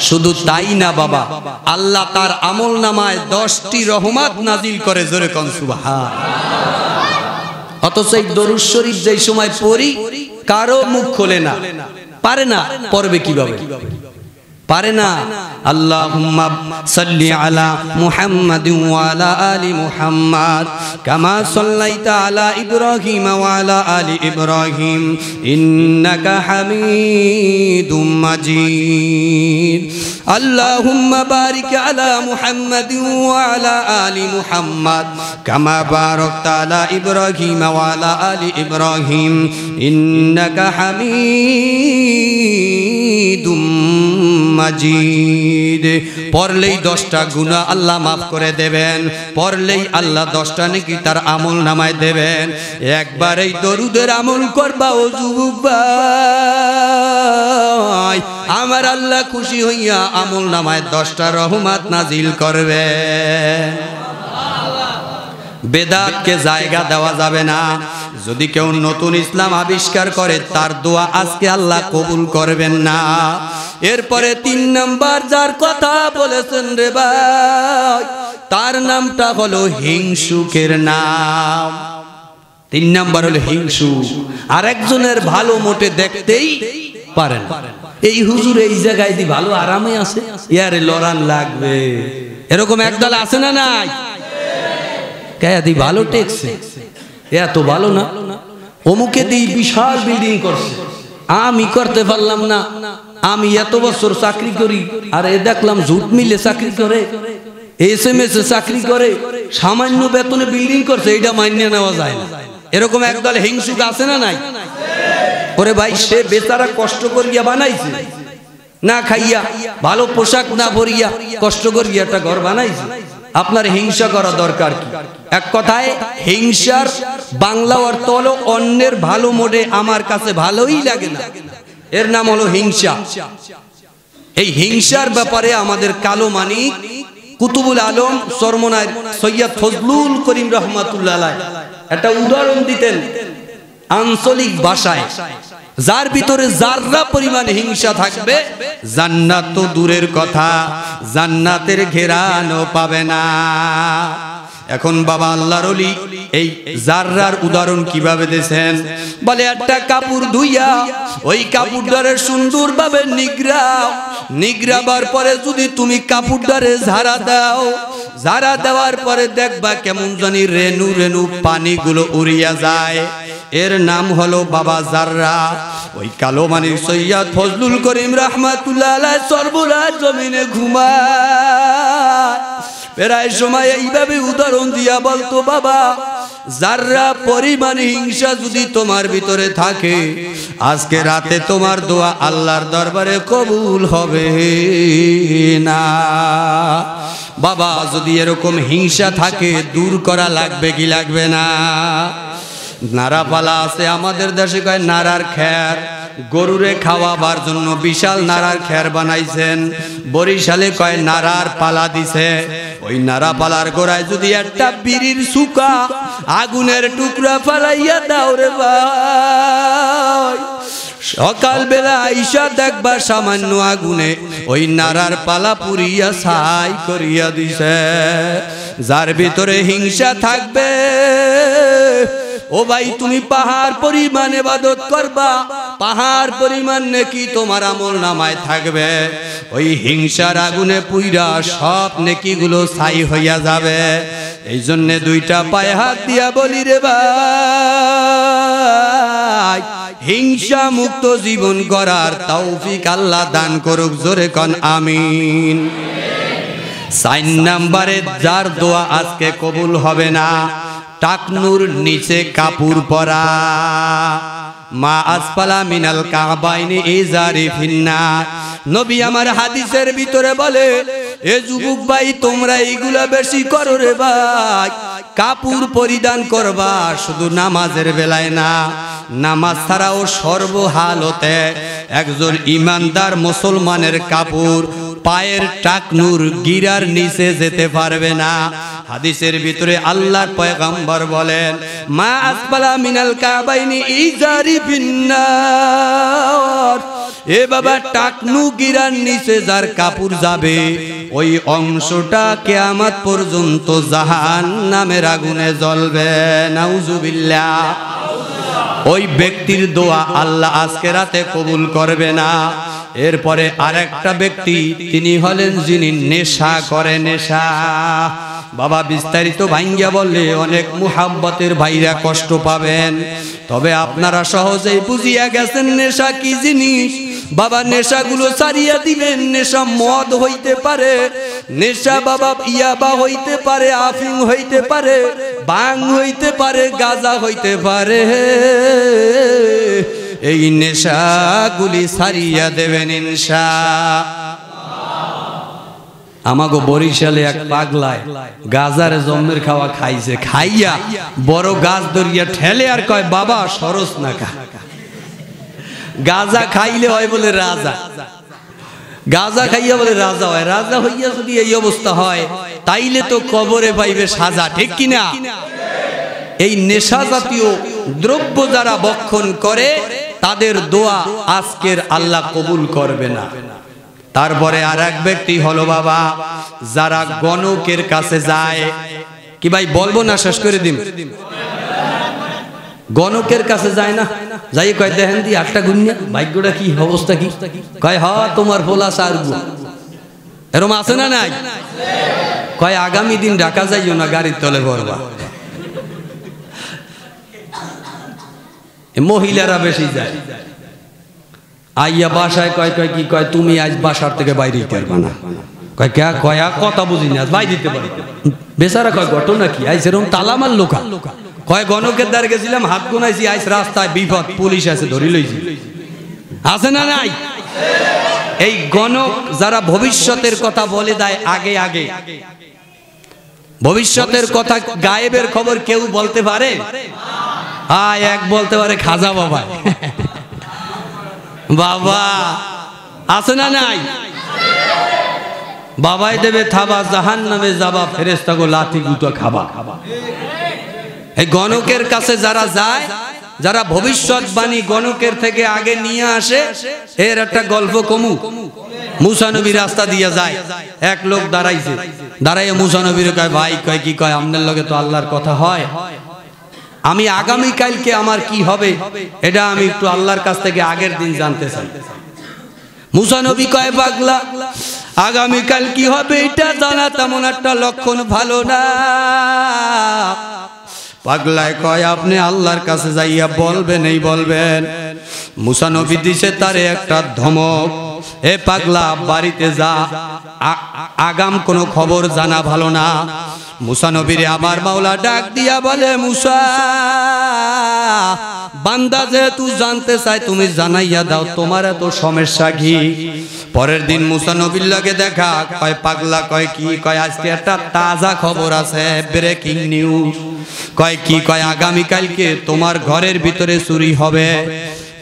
শুধু তাই না বাবা, আল্লাহ তার আমল নামায় 10টি রহমত নাজিল করে, জোরে কোন সুবহান। অথচ এই দরুদ শরীফ যেই সময় পড়ি কারো মুখ খোলে না, পারে না, পড়বে কিভাবে? পারে না। আল্লাহুম্মা সাল্লি আলা মুহাম্মাদিন ওয়া আলা আলি মুহাম্মাদ কামা সাল্লাইতা আলা ইব্রাহিম ওয়া আলা আলি ইব্রাহিম ইন্নাকা হামিদুম মাজিদ। আল্লাহুম্মা বারিক আলা মুহাম্মাদিন ওয়া আলা আলি মুহাম্মাদ কামা বারাকতা আলা ইব্রাহিম ওয়া আলা আলি ইব্রাহিম ইন্নাকা হামিদুম মাজিদ। পড়লেই 10টা গুনাহ আল্লাহ মাফ করে দেবেন, পড়লেই আল্লাহ 10টা নেকি তার আমল নামায় দেবেন। একবার এই দরুদের আমল করবা ও যুবক ভাই, আমার আল্লাহ খুশি হইয়া আমল নামায় 10টা রহমত নাজিল করবে। বেদাতকে জায়গা দেওয়া যাবে না। যদি কেউ নতুন ইসলাম আবিষ্কার করে, তার দোয়া আজকে আল্লাহ কবুল করবেন না। এরপরে 3 নাম্বার যার কথা বলেছেন রে ভাই, তার নামটা হলো হিংসুকের নাম। 3 নাম্বার হলো হিংসু। আরেকজনের ভালো মোটে দেখতেই পারেন, এই হুজুর এই জায়গায় দি ভালো আরামে আছে, ইয়ারে লড়ান লাগবে, এরকম একদল আছে না নাই? কেয়াদি ভালো টেকছে, এত ভালো না, অমুকে দিয়ে বিশাল বিল্ডিং করছে, আমি করতে পারলাম না, আমি এত বছর চাকরি করি, আর এ দেখলাম জুট মিলে চাকরি করে, SMS এ চাকরি করে, সামান্য বেতনে বিল্ডিং করছে, এটা মানিয়ে নেওয়া যায় না। এরকম একদল হিংসুক আছে না নাই? ওরে ভাই, সে বেচারা কষ্ট করিয়া বানাইছে, না খাইয়া, ভালো পোশাক না পরিয়া কষ্ট করিয়া একটা ঘর বানাইছে, আপনার হিংসা করা দরকার কি? এক কথায় হিংসার বাংলা অর্থ হলো অন্যের ভালো মোডে আমার কাছে ভালোই লাগে না, এর নাম হলো হিংসা। এই হিংসার ব্যাপারে আমাদের কালো মানিক কুতুবুল আলম চরমনায় সৈয়দ ফজলুল করিম রহমাতুল্লাহ আলাইহি একটা উদাহরণ দিতেন আঞ্চলিক ভাষায়, যার ভিতরে যাররা পরিমাণ হিংসা থাকবে জান্নাত তো দূরের কথা, জান্নাতের ঘেরানো পাবে না। এখন বাবা আল্লাহর ওলি এই জাররার উদাহরণ কিভাবে দিয়েছেন? বলে একটা কাপড় ধুইয়া ওই কাপড়টারে সুন্দরভাবে নিগড়াবার পরে যদি তুমি কাপড়টারে ঝাড়া দাও, ঝাড়া দেওয়ার পরে দেখবা কেমন জানি রেণু রেণু পানিগুলো উড়িয়া যায়, এর নাম হলো বাবা জাররা। ওই কালো মানিক সৈয়দ ফজলুল করিম রহমাতুল্লাহ আলাইহি সর্বরাত জমিনে ঘুমায়, প্রায় সময় এইভাবে উদাহরণ দিয়া বলতো, বাবা যাররা পরিমাণ হিংসা যদি তোমার ভিতরে থাকে, আজকে রাতে তোমার দোয়া আল্লাহর দরবারে কবুল হবে না। বাবা যদি এরকম হিংসা থাকে দূর করা লাগবে কি লাগবে না? নারাপালা আছে আমাদের দেশে, কয় নারার খ্যার, গরুরে খাওয়াবার জন্য বিশাল নারার খ্যার বানাইছেন। বরিশালে কয় নারার পালা দিছে, ওই নারা পালার গোড়ায় যদি একটা বিড়ির সুকা আগুনের টুকরা ফালাইয়া দাও রে ভাই, সকাল বেলা আইসা দেখবা সামান্য আগুনে ওই নারার পালা পুরিয়া ছাই করিয়া দিছে। যার ভিতরে হিংসা থাকবে, ও ভাই তুমি পাহাড় পরিমাণ ইবাদত করবা, পাহাড় পরিমাণ নেকি তোমার আমল নামায় থাকবে, ওই হিংসার আগুনে পুইরা সব নেকিগুলো ছাই হইয়া যাবে। এই জন্য দুইটা পায়ে হাত দিয়া বলি রে ভাই, হিংসা মুক্ত জীবন গড়ার তৌফিক আল্লাহ দান করুক, জোরে কন আমিন। 4 নম্বরে যার দোয়া আজকে কবুল হবে না, টাকনুর নিচে কাপড় পরা, মা আসফালা মিনাল কাবাইনি ইজারি ফিন্নার। নবী আমার হাদিসের ভিতরে বলে, এ যুবক ভাই তোমরা এইগুলা বেশি করো রে ভাই, কাপড় পরিধান করবা শুধু নামাজের বেলায় না, নামাজ ছাড়াও সর্বহালতে একজন ইমানদার মুসলমানের কাপড় পায়ের টাকনুর গিরার নিচে যেতে পারবে না। হাদিসের ভিতরে আল্লাহর পয়গম্বর বলেন, মা আসফালা মিনাল কাবাইনি ইজারি ফিন্নার। এ বাবা টাকনু গিরার নিচে যার কাপড় যাবে, ওই অংশটা কিয়ামত পর্যন্ত জাহান্নামের আগুনে জ্বলবে। নাউজুবিল্লাহ। ওই ব্যক্তির দোয়া আল্লাহ আজকে রাতে কবুল করবে না। এরপরে আরেকটা ব্যক্তি, তিনি হলেন যিনি নেশা করে। নেশা বাবা বিস্তারিত ভাঙ্গিয়া বললে অনেক মুহাব্বতের ভাইরা কষ্ট পাবেন, তবে আপনারা সহজেই বুঝিয়া গেছেন নেশা কি জিনিস। বাবা নেশাগুলো ছাড়িয়া দিবেন। নেশা মদ হইতে পারে, নেশা বাবা ইয়াবা হইতে পারে, আফিং হইতে পারে, ভাং হইতে পারে, গাঁজা হইতে পারে। এই নেশাগুলি ছাড়িয়া দেবেন ইনশাআল্লাহ। আমাগো বরিশালে এক পাগলায় গাজারে জন্মের খাওয়া খাইছে, খাইয়া বড় গাছ ধরিয়া ঠেলে আর কয়, বাবা সরস না কা, গাজা খাইলে হয় বলে রাজা, গাজা খাইয়া বলে রাজা হয়। রাজা হইয়া যদি এই অবস্থা হয় তাইলে তো কবরে পাইবে সাজা, ঠিক কিনা? এই নেশা জাতীয় দ্রব্য যারা ভক্ষণ করে তাদের দোয়া আজকের আল্লাহ কবুল করবে না। তারপরে আর এক ব্যক্তি হলো বাবা যারা গণকের কাছে যায়। কি ভাই বলবো না শেষ করে দিন? গণকের কাছে যায় না, যাই কয় দেখেন দি 8টা গুণিয়া ভাগ্যটা কি অবস্থা, কি কয় হ তোমার ভোলা সারবো, এরকম আছে না নাই? কয় আগামী দিন ঢাকা যাইও না, গাড়ির তলে ভরবা। মহিলারা বেশি যায়। আইয়া বাসায় কয় কয় কি কয়, তুমি আজ বাসার থেকে বাইরে দিতে পারবা না। কয় কে কয় কথা বুঝি না, বাইরে দিতে পারি। বেচারা কয় ঘটনা কি? আইস এরকম তালা মার লোকা। কয় গণকের দ্বারে গেছিলাম, হাত গোনাইছি, আইস রাস্তায় বিপদ, পুলিশ আছে ধরি লইছি। আছে না নাই? এই গণক যারা ভবিষ্যতের কথা বলে দেয় আগে আগে, ভবিষ্যতের কথা গায়েবের খবর কেউ বলতে পারে? হ্যাঁ, এক বলতে পারে খাজা বাবা। বাবা আছে না নাই? বাবাই দেবে থাবা, জাহান্নামে যাবা, ফেরেশতাগো লাথি গুতো খাবা। এই গণকের কাছে যারা যায়, যারা ভবিষ্যৎবাণী গণকের থেকে আগে নিয়ে আসে, এর একটা গল্প কমু। মুসা নবী রাস্তা দিয়ে যায়, এক লোক দাঁড়াইছে, দাঁড়াইয়া মুসা নবীর কয়, ভাই কয় কি কয়, আপনার লগে তো আল্লাহর কথা হয়, আমি আগামী কালকে আমার কি হবে এটা আমি একটু আল্লাহর কাছ থেকে আগের দিন জানতে চাই। মুসা নবী কয়, পাগলা, আগামী কাল কি হবে এটা জানা তেমন একটা লক্ষণ ভালো না। পাগলায় কয়, আপনি আল্লাহর কাছে যাইয়া বলবেন, এই বলবেন। মুসা নবী দিছে তারে একটা ধমক, এ পাগলা বাড়িতে যা, আগাম কোনো খবর জানা ভালো না। মুসা নবীরে আমার মাওলা ডাক দিয়া বলে, মুসা, বান্দা যেহেতু জানতে চাই তুমি জানাইয়া দাও, তোমার এত সমস্যা কি? পরের দিন মুসা নবীর লাগে দেখা, কয় পাগলা, কয় কি? কয় আজকে একটা তাজা খবর আছে, ব্রেকিং নিউজ। কয় কি? কয় আগামী কালকে তোমার ঘরের ভিতরে চুরি হবে।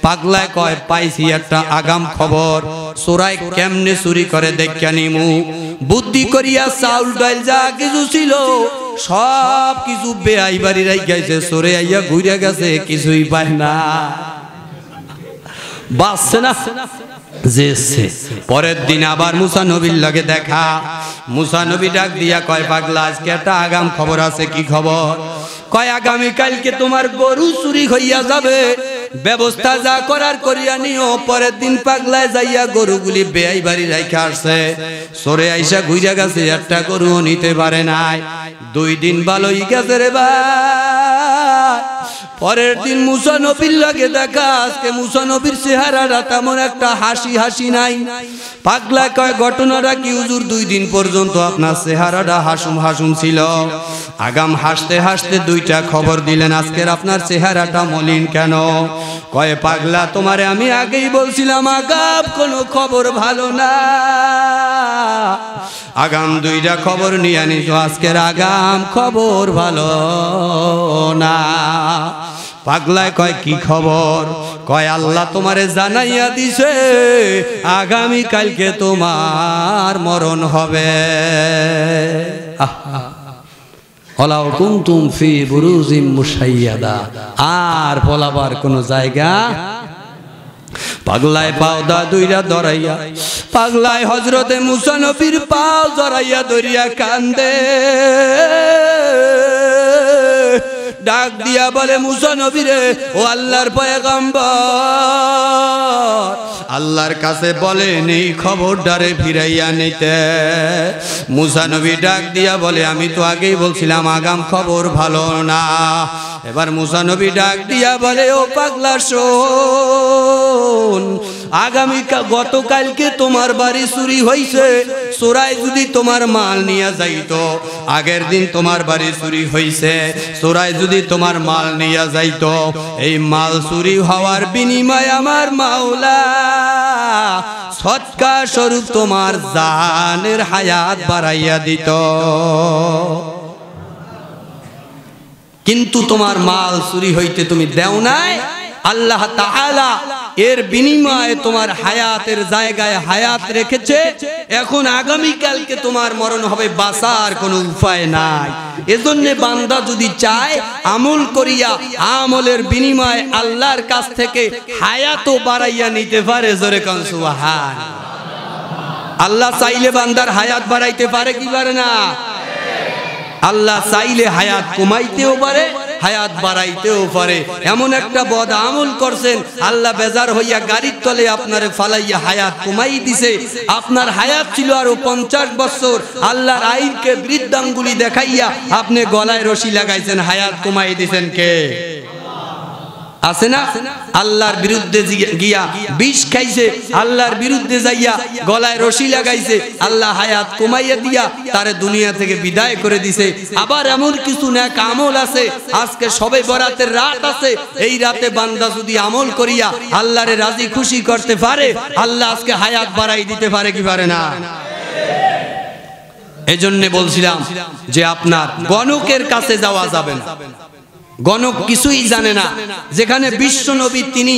পাগলায় কয়, পাইছি একটা আগাম খবর, চোরাই কেমনে চুরি করে দেখা নিমু। বুদ্ধি করিয়া চাউল ডাল যা কিছু ছিল সব কিছু বেআই বাড়ি রাই গেছে, চোরে আইয়া ঘুরে গেছে, কিছুই পায় না, বাঁচছে না। পরের দিন আবার মুসা নবীর লগে দেখা। মুসা নবী ডাক দিয়া কয়, পাগলা আজকে একটা আগাম খবর আছে। কি খবর? কয় আগামী কালকে তোমার গরু চুরি হইয়া যাবে, ব্যবস্থা যা করার করিয়া নিও। পরের দিন পাগলায় যাইয়া গরুগুলি বেআই বাড়ি রাইখা আসছে, সরে আইসা ঘুরে গেছে, একটা গরুও নিতে পারে নাই। 2 দিন ভালোই গেছে রে ভাই। পরের দিন মুসা নবীর লাগে দেখা, আজকে মুসা নবীর চেহারাটা তেমন একটা হাসি হাসি নাই। পাগলা কয়, ঘটনাটা কি হুজুর? 2 দিন পর্যন্ত আপনার চেহারাটা হাসুম হাসুম ছিল, আগাম হাসতে হাসতে 2টা খবর দিলেন, আজকের আপনার চেহারাটা মলিন কেন? কয় পাগলা, তোমারে আমি আগেই বলছিলাম আগাম কোনো খবর ভালো না। আগাম 2টা খবর নিয়ে আনিস, আজকের আগাম খবর ভালো না। পাগলায় কয়, কি খবর? কয় আল্লাহ তোমারে জানাইয়া দিছে আগামী কালকে তোমার মরণ হবে। ওয়ালাউ কুনতুম ফি বুরুজিম মুশাইয়াদা, আর বলাবার কোন জায়গা। পাগলায় পাও দা 2টা ধরাইয়া, পাগলায় হযরতে মুসা নবীর পাও ধরাইয়া ধরিয়া কান্দে। ডাক দিয়া বলে, মুসা নবীরে, ও আল্লাহর পয়গম্বর, আল্লাহর কাছে বলেন এই খবরটারে ফিরাইয়া নিতে। মুসা নবী ডাক দিয়া বলে, আমি তো আগেই বলছিলাম আগাম খবর ভালো না। এবার মুসা নবী ডাক দিয়া বলে, ও পাগলা শোন, আগামী গতকালকে তোমার বাড়ি চুরি হইছে, চোরাই যদি তোমার মাল নিয়ে যাইতো, আগের দিন তোমার বাড়ি চুরি হইছে, চোরাই যদি তোমার মাল নিয়ে যাইতো, এই মাল চুরি হওয়ার বিনিময়ে আমার মাওলা সদকা স্বরূপ তোমার জানের হায়াত বাড়াইয়া দিত। কিন্তু তোমার মাল চুরি হইতে তুমি দেও নাই, আল্লাহ তাআলা এর বিনিময়ে তোমার হায়াতের জায়গায় হায়াত রেখেছে। এখন আগামী কালকে তোমার মরণ হবে, বাঁচার কোনো উপায় নাই। এজন্য বান্দা যদি চায় আমল করিয়া আমলের বিনিময়ে আল্লাহর কাছ থেকে হায়াতও বাড়াইয়া নিতে পারে। জোরে কোন সুবহানাল্লাহ। আল্লাহ চাইলে বান্দার হায়াত বাড়াইতে পারে কি পারে না? আল্লাহ চাইলে হায়াত কমাইতেও পারে, হায়াত বাড়াইতেও পারে। এমন একটা বদ আমল করছেন, আল্লাহ বেজার হইয়া গাড়ির তলে আপনারে ফালাইয়া হায়াত কমাই দিছে। আপনার হায়াত ছিল আরো 50 বছর, আল্লাহর আইনকে বৃদ্ধাঙ্গুলি দেখাইয়া আপনি গলায় রশি লাগাইছেন, হায়াত কমাই দিছেন কে? আছে না? আল্লাহর বিরুদ্ধে গিয়া বিষ খাইছে, আল্লাহর বিরুদ্ধে যাইয়া গলায় রশি লাগাইছে, আল্লাহ হায়াত কমাইয়া দিয়া তারে দুনিয়া থেকে বিদায় করে দিছে। আবার এমন কিছু নেক আমল আছে, আজকে সবে বরাতের রাত আছে, এই রাতে বান্দা যদি আমল করিয়া আল্লাহরে রাজি খুশি করতে পারে, আল্লাহ আজকে হায়াত বাড়াই দিতে পারে কি পারে না? এজন্য বলছিলাম যে আপনার গণকের কাছে যাওয়া যাবে না। গণক কিছুই জানে না। যেখানে বিশ্ব নবী তিনি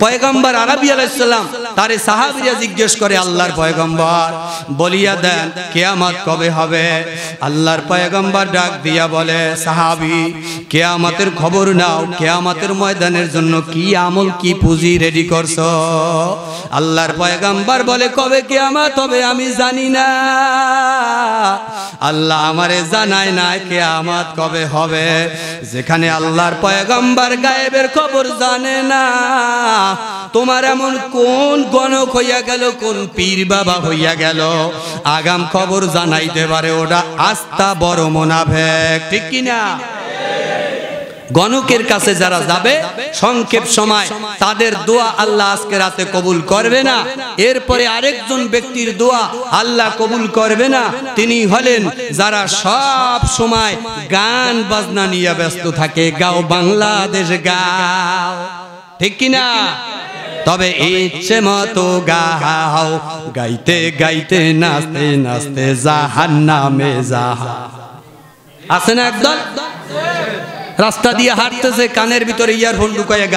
পয়গম্বর আরবি আলাইহিস সালাম, তারে সাহাবীরা জিজ্ঞেস করে আল্লাহর পয়গম্বর বলিয়া দেন কিয়ামত কবে হবে? আল্লাহর পয়গম্বর ডাক দিয়া বলে, সাহাবী কিয়ামতের খবর নাও, কিয়ামতের ময়দানের জন্য কি আমল কি পুঁজি রেডি করছো? আল্লাহর পয়গম্বর বলে, কবে কিয়ামত হবে আমি জানি না, আল্লাহ আমারে জানায় না কিয়ামত কবে হবে। যেখানে আল্লাহর পয়গম্বর গায়েবের খবর জানে না, তোমার এমন কোন গণক হইয়া গেল, কোন পীর বাবা হইয়া গেল আগাম খবর জানাইতে পারে? ওটা আস্থা বড় মুনাফিক, ঠিক কিনা? গণকের কাছে যারা যাবে সংক্ষেপ সময়, তাদের দোয়া আল্লাহ আজকে রাতে কবুল করবে না। এরপরে আরেকজন ব্যক্তির দোয়া আল্লাহ কবুল করবে না, তিনি হলেন যারা সব সময় গান বাজনা নিয়ে ব্যস্ত থাকে। গাও বাংলাদেশ গাও, ঠিক কিনা? তবে ইচ্ছে মতো গাও, গাইতে গাইতে নাচতে নাচতে জাহান্নামে যাহা। আছে না একদল রাস্তা দিয়ে হাঁটতেছে, কানের ভিতরে ইয়ারফোন ঢুকাইয়া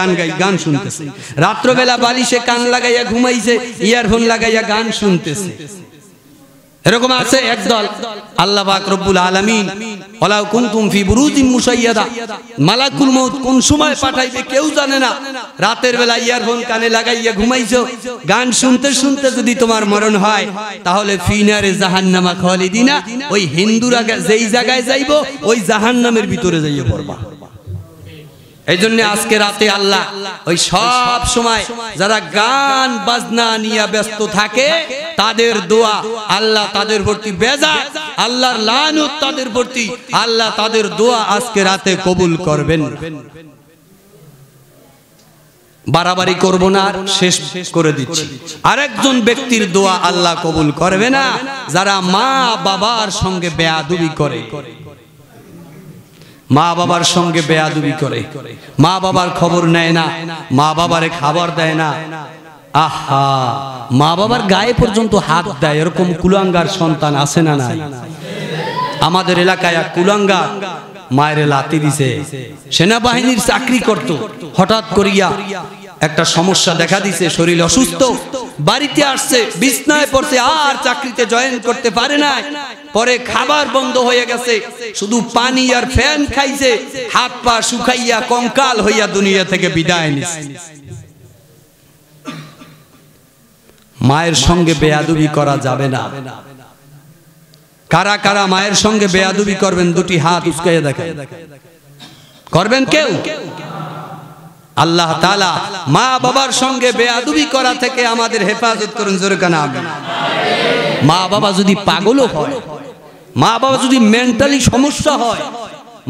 গান শুনতেছে, রাত্রবেলা বালিশে কান লাগাইয়া ঘুমাইছে, ইয়ারফোন লাগাইয়া গান শুনতেছে। এরকম আছে একদল। আল্লাহ পাক রব্বুল আলামিন ওয়ালাউ কুনতুম ফি বুরুজিন মুশাইয়াদা, মালাকুল মউত কোন সময় পাঠাইবে কেউ জানে না। রাতের বেলা ইয়ারফোন কানে লাগাইয়া ঘুমাইছো, গান শুনতে শুনতে যদি তোমার মরণ হয়, তাহলে ফিনারে জাহান্নামা খালিদিনা, ওই হিন্দুরা যেই জায়গায় যাইবো ওই জাহান্নামের ভিতরে যাইয়া পড়বা। এই জন্য আজকে রাতে আল্লাহ ওই সব সময় যারা গান বাজনা নিয়ে ব্যস্ত থাকে, তাদের দোয়া আল্লাহ তাদের প্রতি বেজা, আল্লাহর লানত তাদের প্রতি, আল্লাহ তাদের দোয়া আজকে রাতে কবুল করবেন। বাড়াবাড়ি করব না, শেষ করে দিচ্ছি। আরেকজন ব্যক্তির দোয়া আল্লাহ কবুল করবে না, যারা মা বাবার সঙ্গে বেয়াদবি করে। মা বাবার সঙ্গে বেয়াদবি করে, মা বাবার খবর নেয় না, মা বাবারে খাবার দেয় না। আহা, মা বাবার গায়ে পর্যন্ত হাত দেয়, এরকম কুলাঙ্গার সন্তান আছে না নাই? আমাদের এলাকায় এক কুলাঙ্গার মায়ের লাথি দিছে। সেনাবাহিনীর চাকরি করত, হঠাৎ করিয়া একটা সমস্যা দেখা দিছে, শরীর অসুস্থ, বাড়িতে আসছে, বিছনায় পড়ছে, আর চাকরিতে জয়েন করতে পারে না। পরে খাবার বন্ধ হয়ে গেছে, শুধু পানি আর ফ্যান খাইছে, হাত পা শুকাইয়া কঙ্কাল হইয়া দুনিয়া থেকে বিদায় নিছে। মায়ের সঙ্গে বেয়াদবি করা যাবে না। কারা কারা মায়ের সঙ্গে বেয়াদবি করবেন? দুটি হাত উস্কাইয়া দেখেন। করবেন কেউ? আল্লাহ তাআলা মা বাবার সঙ্গে বেয়াদবি করা থেকে আমাদের হেফাজত করুন। জোরে কানা আমিন। মা বাবা যদি পাগলও হয়, মা বাবা যদি মেন্টালি সমস্যা হয়,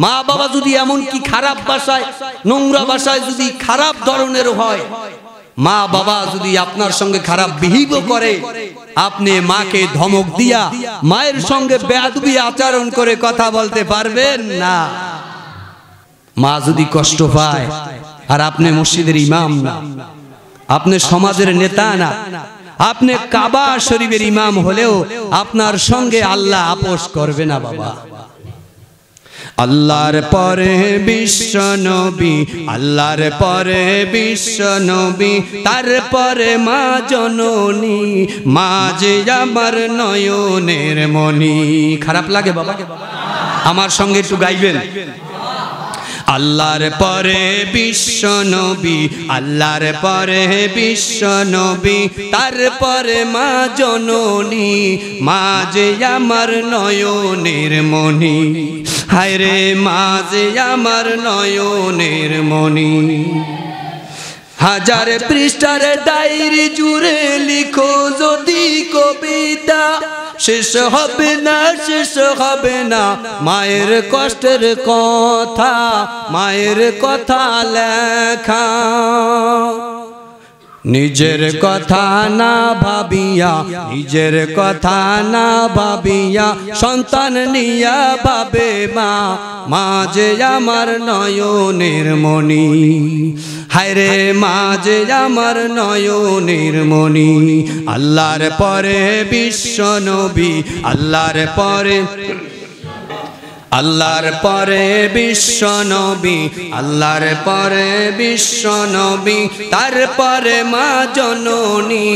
মা বাবা যদি এমন কি খারাপ ভাষায়, নোংরা ভাষায় যদি খারাপ ধরনের হয়, মা বাবা যদি আপনার সঙ্গে খারাপ বিহেভ করে, আপনি মাকে ধমক দিয়া মায়ের সঙ্গে বেয়াদবি আচরণ করে কথা বলতে পারবেন না। মা যদি কষ্ট পায়, আর আপনি মসজিদের ইমাম না, আপনি সমাজের নেতা না, আপনি কাবা শরীফের ইমাম হলেও আপনার সঙ্গে আল্লাহ আপোষ করবে না বাবা। আল্লাহর পরে বিশ্ব নবী, আল্লাহর পরে বিশ্ব নবী, তারপরে মা জননী, মা যে আমার নয়নের মনি। খারাপ লাগে বাবা? আমার সঙ্গে একটু গাইবেন। আল্লাহর পরে বিশ্ব নবী, আল্লাহর পরে বিশ্ব নবী, তারপরে মা জননী, মা যে আমার নয়নের মনি। হায় রে মা যে আমার নয়নের মনি। হাজার পৃষ্ঠার ডায়েরি জুড়ে লিখো যদি কবিতা, শেষ হবে না, শেষ হবে না মায়ের কষ্টের কথা, মায়ের কথা লেখা। নিজের কথা না ভাবিয়া, নিজের কথা না ভাবিয়া সন্তান নিয়া ভাবে মা, মা যে আমার নয়নের মণি। হায়রে মা যে আমার নয়নের মণি। আল্লাহর পরে বিশ্ব নবী, আল্লাহর পরে, আল্লাহর পরে বিশ্ব নবী, আল্লাহর পরে বিশ্ব নবী, তারপরে মা জননী,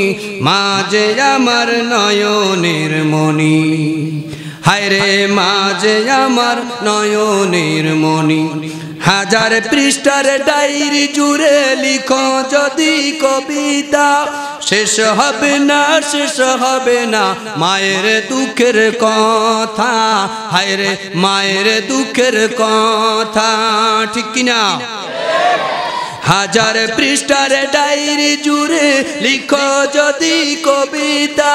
মা যে আমার নয়নের মণি। হায়রে মা যে আমার নয়নের মণি। হাজার পৃষ্ঠার ডায়েরি জুড়ে লিখো যদি কবিতা, শেষ হবে না, শেষ হবে না মায়ের দুঃখের কথা। হায়রে মায়ের দুঃখের কথা, ঠিক কিনা? হাজার পৃষ্ঠার ডায়েরি জুড়ে লিখো যদি কবিতা,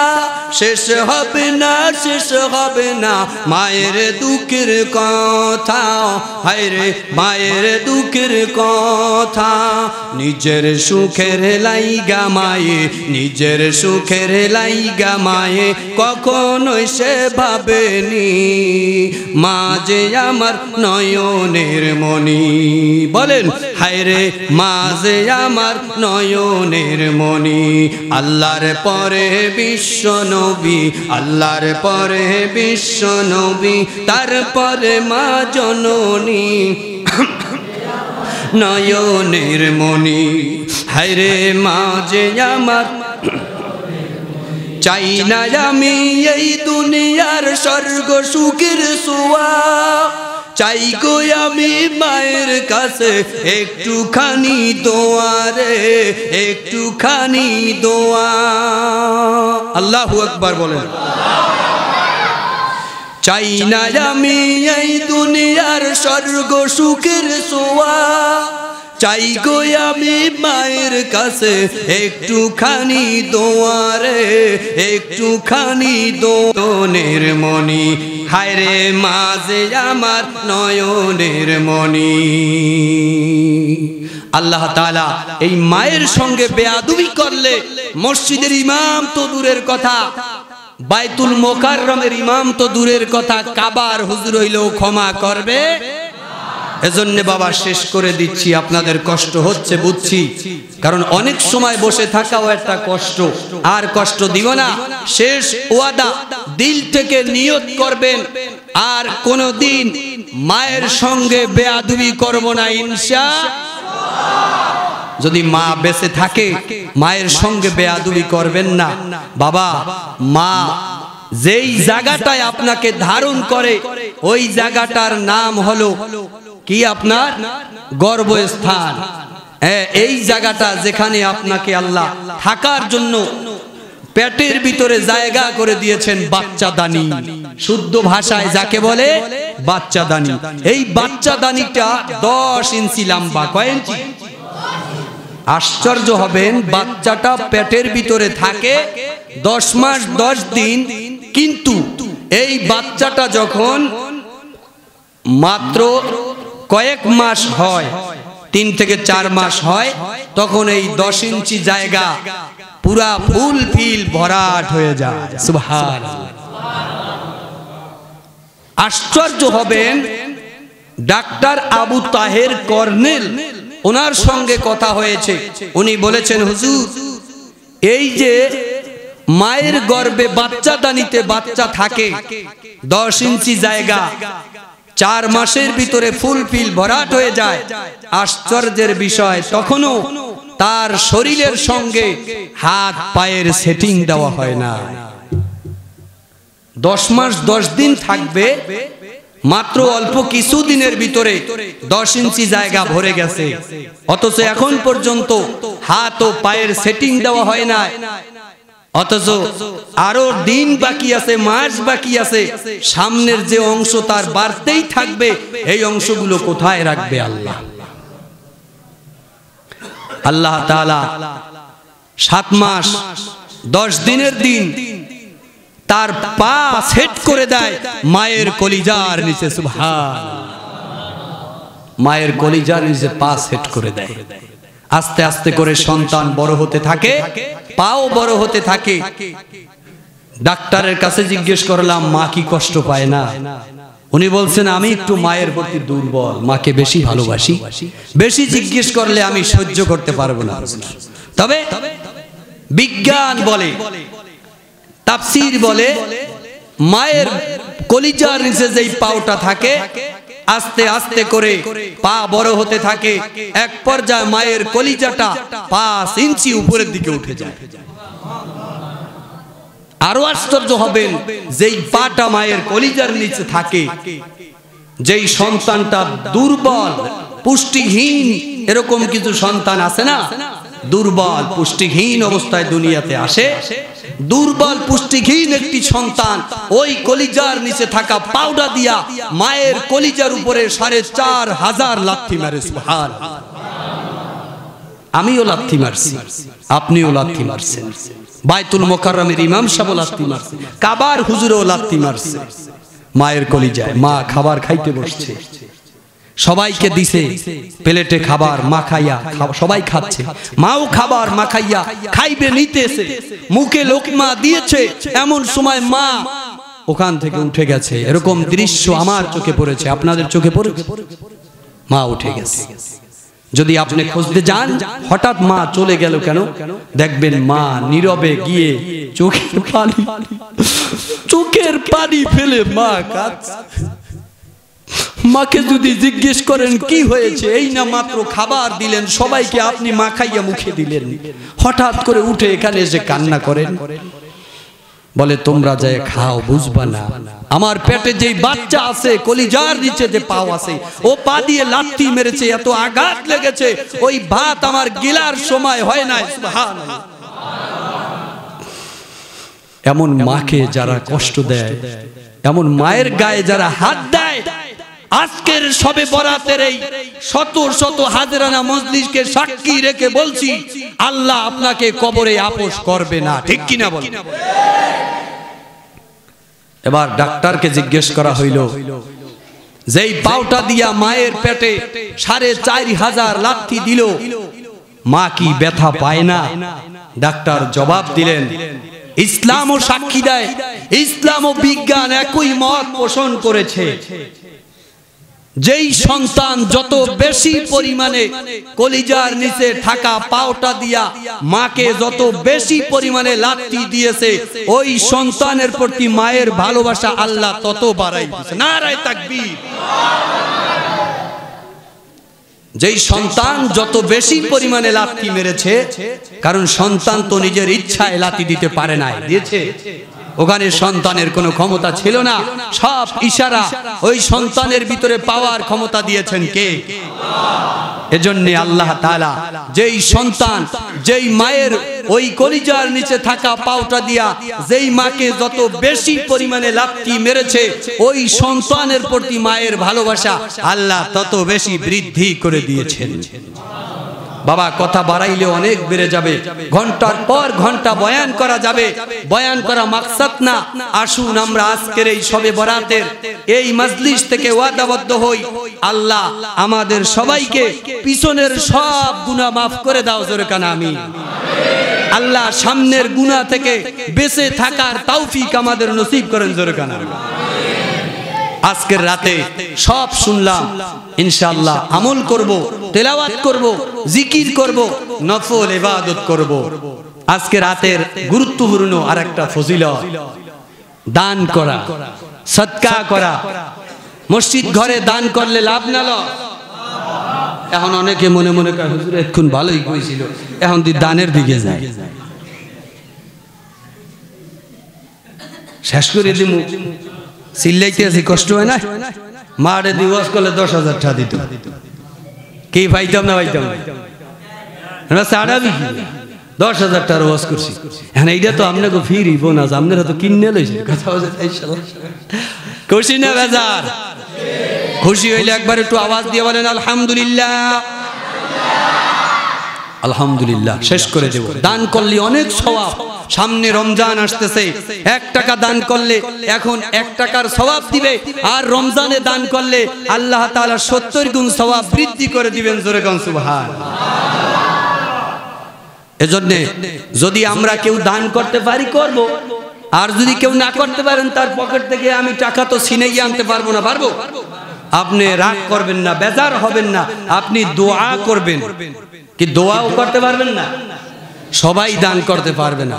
শেষ হবে না, শেষ হবে না মায়ের দুঃখের কথা। হায়রে মায়ের দুঃখের কথা। নিজের সুখের লাইগা মায়ে, নিজের সুখের লাইগা মায়ে কখনোই সে ভাবেনি, মা যে আমার নয়নের মণি। বলেন হায়রে মা যে আমার নয়নের মণি। আল্লাহর পরে বিশ্ব নবী, আল্লাহর পরে বিশ্ব নবী, তারপরে মা জননী, নয়নের মণি। হায়রে মা যে আমার, চাই না আমি এই দুনিয়ার স্বর্গ সুখের ছোঁয়া, চাই গো আমি মায়ের কাছে একটুখানি দোয়া রে, একটুখানি দোয়া। আল্লাহু আকবার বলেন। চাই না আমি এই দুনিয়ার স্বর্গ সুখের ছোঁয়া, চাই গো আমি মায়ের কাছে একটুখানি দোয়া রে, একটুখানি দোনের মণি। হায়রে মা যে আমার নয়নের মণি। আল্লাহ তাআলা এই মায়ের সঙ্গে বেয়াদবি করলে মসজিদের ইমাম তো দূরের কথা, বাইতুল মোকাররমের ইমাম তো দূরের কথা, কাবার হুজুর হইলেও ক্ষমা করবে। এজন্য বাবা শেষ করে দিচ্ছি, আপনাদের কষ্ট হচ্ছে বুঝছি, কারণ অনেক সময় বসে থাকাও একটা কষ্ট, আর কষ্ট দিব না। শেষ ওয়াদা, দিল থেকে নিয়ত করবেন আর কোনদিন মায়ের সঙ্গে বেয়াদবি করব না ইনশাআল্লাহ। যদি মা বেঁচে থাকে মায়ের সঙ্গে বেয়াদবি করবেন না। বাবা মা যেই জায়গাটায় আপনাকে ধারণ করে ওই জায়গাটার নাম হলো কি? আপনার গর্ভস্থান। এই জায়গাটা যেখানে আপনাকে আল্লাহ থাকার জন্য পেটের ভিতরে জায়গা করে দিয়েছেন বাচ্চাদানি, শুদ্ধ ভাষায় যাকে বলে বাচ্চাদানি। এই বাচ্চাদানিটা 10 ইঞ্চি লম্বা। কয় ইঞ্চি? আশ্চর্য হবেন, বাচ্চাটা পেটের ভিতরে থাকে 10 মাস 10 দিন, কিন্তু এই বাচ্চাটা যখন মাত্র কয়েক মাস হয়, 3 থেকে 4 মাস হয়, তখন এই 10 ইঞ্চি জায়গা পুরা ফুল ফিল ভরাট হয়ে যায়। সুবহানাল্লাহ। আশ্চর্য হবেন, ডাক্তার আবু তাহের কর্নেল, ওনার সঙ্গে কথা হয়েছে। উনি বলেছেন, হুজুর এই যে মায়ের গর্ভে বাচ্চাদানিতে বাচ্চা থাকে 10 ইঞ্চি জায়গা, 4 মাসের ভিতরে ফুল ফিল ভরাট হয়ে যায়। আশ্চর্যের বিষয়, তখনও তার শরীরের সঙ্গে হাত পায়ের সেটিং দেওয়া হয় না। 10 মাস 10 দিন থাকবে, মাত্র অল্প কিছু দিনের ভিতরে 10 ইঞ্চি জায়গা ভরে গেছে, অথচ এখন পর্যন্ত হাত ও পায়ের সেটিং দেওয়া হয় না। অথচ আরো দিন বাকি আছে, মাস বাকি আছে, সামনের যে অংশ তার বাড়তেই থাকবে, এই অংশগুলো কোথায় রাখবে আল্লাহ? আল্লাহ তাআলা 7 মাস 10 দিনের দিন তার পা সেট করে দেয় মায়ের কলিজার নিচে। সুবহান, মায়ের কলিজার নিচে পা সেট করে দেয়। আস্তে আস্তে করে সন্তান বড় হতে থাকে, পাও বড় হতে থাকে। ডাক্তারের কাছে জিজ্ঞেস করলাম মা কি কষ্ট পায় না? উনি বলছেন আমি একটু মায়ের প্রতি দুর্বল, মাকে বেশি ভালোবাসি, বেশি জিজ্ঞেস করলে আমি সহ্য করতে পারবো না। তবে বিজ্ঞান বলে, তাফসীর বলে, মায়ের কলিজার নিচে যেই পাওটা থাকে আস্তে আস্তে করে পা বড় হতে থাকে। এক পর্যায়ে মায়ের কলিজাটা 5 ইঞ্চি উপরের দিকে উঠে যায়। আরো আশ্চর্য হবেন, যেই পাটা মায়ের কলিজার নিচে থাকে, যেই সন্তানটা দুর্বল পুষ্টিহীন, এরকম কিছু সন্তান আছে না, দুর্বল পুষ্টিহীন অবস্থায় দুনিয়াতে আসে। দুর্বল পুষ্টিহীন একটি সন্তান ওই কলিজার নিচে থাকা পাউডার দিয়া মায়ের কলিজার উপরে 4500 লাথি মারে। সুবহানাল্লাহ। আমিও লাথি মারছি, আপনিও লাথি মারছেন, বাইতুল মোকাররমের ইমাম সাহেব লাথি মারছে, কাবার হুজুরও লাথি মারছে মায়ের কলিজায়। মা খাবার খাইতে বসছে, সবাইকে দিছে প্লেটে খাবার মাখাইয়া, সবাই খাচ্ছে, মাও খাবার মাখাইয়া খাইবে নিতেছে, মুখে লোকমা দিয়েছে, এমন সময় মা ওখান থেকে উঠে গেছে। এরকম দৃশ্য আমার চোখে পড়েছে, আপনাদের চোখে পড়েছে? মা উঠে গেছে। যদি আপনি খুঁজতে যান হঠাৎ মা চলে গেল কেন, দেখবেন মা নীরবে গিয়ে চোখের পানি ফেলে মা কাঁদছে। মাকে যদি জিজ্ঞেস করেন কি হয়েছে, এই না মাত্র খাবার দিলেন, সবাইকে আপনি মাখাইয়া মুখে দিলেন, হঠাৎ করে উঠে এখানে এসে কান্না করেন। বলে তোমরা যায় খাও, বুঝবা না আমার পেটে যেই বাচ্চা আছে, কলিজার নিচে যে পাও আছে, ও পা দিয়ে লাথি মেরেছে, এত আঘাত লেগেছে, ওই ভাত আমার গিলার সময় হয় না। সুবহানাল্লাহ। এমন মাকে যারা কষ্ট দেয়, এমন মায়ের গায়ে যারা হাত দেয়, আজকের শবে বরাতের এই শত শত হাজরানা মজলিসকে সাক্ষী রেখে বলছি, আল্লাহ আপনাকে কবরে আপোস করবে না। ঠিক কিনা বলেন? এবার ডাক্তারকে জিজ্ঞেস করা হইল, যেই পাউটা দিয়া মায়ের পেটে 4500 লাথি দিল, মা কি ব্যথা পায় না? ডাক্তার জবাব দিলেন, ইসলামও সাক্ষী দেয়, ইসলাম ও বিজ্ঞান একই মত পোষণ করেছে, যেই সন্তান যত বেশি পরিমাণে কলিজার নিচে থাকা পাওটা দিয়া মাকে যত বেশি পরিমাণে লাথি দিয়েছে, ওই সন্তানের প্রতি মায়ের ভালোবাসা আল্লাহ তত বাড়াই দিয়েছে। নারায়ে তাকবীর। যেই সন্তান যত বেশি পরিমাণে লাথি মেরেছে, কারণ সন্তান তো নিজের ইচ্ছায় লাথি দিতে পারে না, দিয়েছে, ওখানে সন্তানের কোনো ক্ষমতা ছিল না, সব ইশারা ওই সন্তানের ভিতরে পাওয়ার ক্ষমতা দিয়েছেন কে? এজন্য আল্লাহ তাআলা যেই সন্তান, যেই মায়ের ওই কলিজার নিচে থাকা পাওটা দিয়া যেই মাকে যত বেশি পরিমাণে লাথি মেরেছে, ওই সন্তানের প্রতি মায়ের ভালোবাসা আল্লাহ তত বেশি বৃদ্ধি করে দিয়েছেন। বাবা কথা বাড়াইলে অনেক বেড়ে যাবে, ঘন্টার পর ঘন্টা বয়ান করা যাবে, বয়ান করা মাকসাদ না। আসুন আমরা আজকের এই শবে বরাতের এই মজলিস থেকে ওয়াদাবদ্ধ হই, আল্লাহ আমাদের সবাইকে পিছনের সব গুনাহ মাফ করে দাও, জোরে কানা আমিন। আল্লাহ সামনের গুনাহ থেকে বেঁচে থাকার তৌফিক আমাদের নসিব করেন, জোরে কানা আমিন। আজকের রাতে সব শুনলাম, ইনশাআল্লাহ আমল করব, তেলাওয়াত করব, জিকির করব, নফল ইবাদত করব। আজকে রাতের গুরুত্বপূর্ণ আরেকটা ফজিলত, দান করা, সদকা করা। মসজিদ ঘরে দান করলে লাভ না লস? এখন অনেকে মনে মনে কয় হুজুর এখন ভালোই কইছিল, এখন দি দানের দিকে যায়, শেষ করে দিমু। চিল্লাইতে আছি, কষ্ট হয় না? মারে দিবস করলে 10,000 টাকা দিত, কি পাইতাম না পাইতাম না, সাড়া বিকি 10,000 টাকার ওয়াজ করছি। এখন এইটা তো আপনাকে ফিরি বোনাস, আপনারা তো কিনে লইছে, কথা খুশি না বেজার? খুশি হইলে একবার একটু আওয়াজ দিয়ে বলেন আলহামদুলিল্লাহ। আলহামদুলিল্লাহ শেষ করে দেব। দান করলে অনেক সওয়াব, সামনে রমজান আসতেছে, 1 টাকা দান করলে এখন 1 টাকার সওয়াব দিবে, আর রমজানে দান করলে আল্লাহ তাআলা 70 গুণ সওয়াব বৃদ্ধি করে দিবেন। জোরে কোন সুবহানাল্লাহ। এজন্য যদি আমরা কেউ দান করতে পারি করব, আর যদি কেউ না করতে পারেন তার পকেট থেকে আমি টাকা তো ছিনিয়ে আনতে পারবো না। পারবো? আপনি রাগ করবেন না, বেজার হবেন না, আপনি দোয়া করবেন। কি দোয়াও করতে পারবেন না? সবাই দান করতে পারবে না।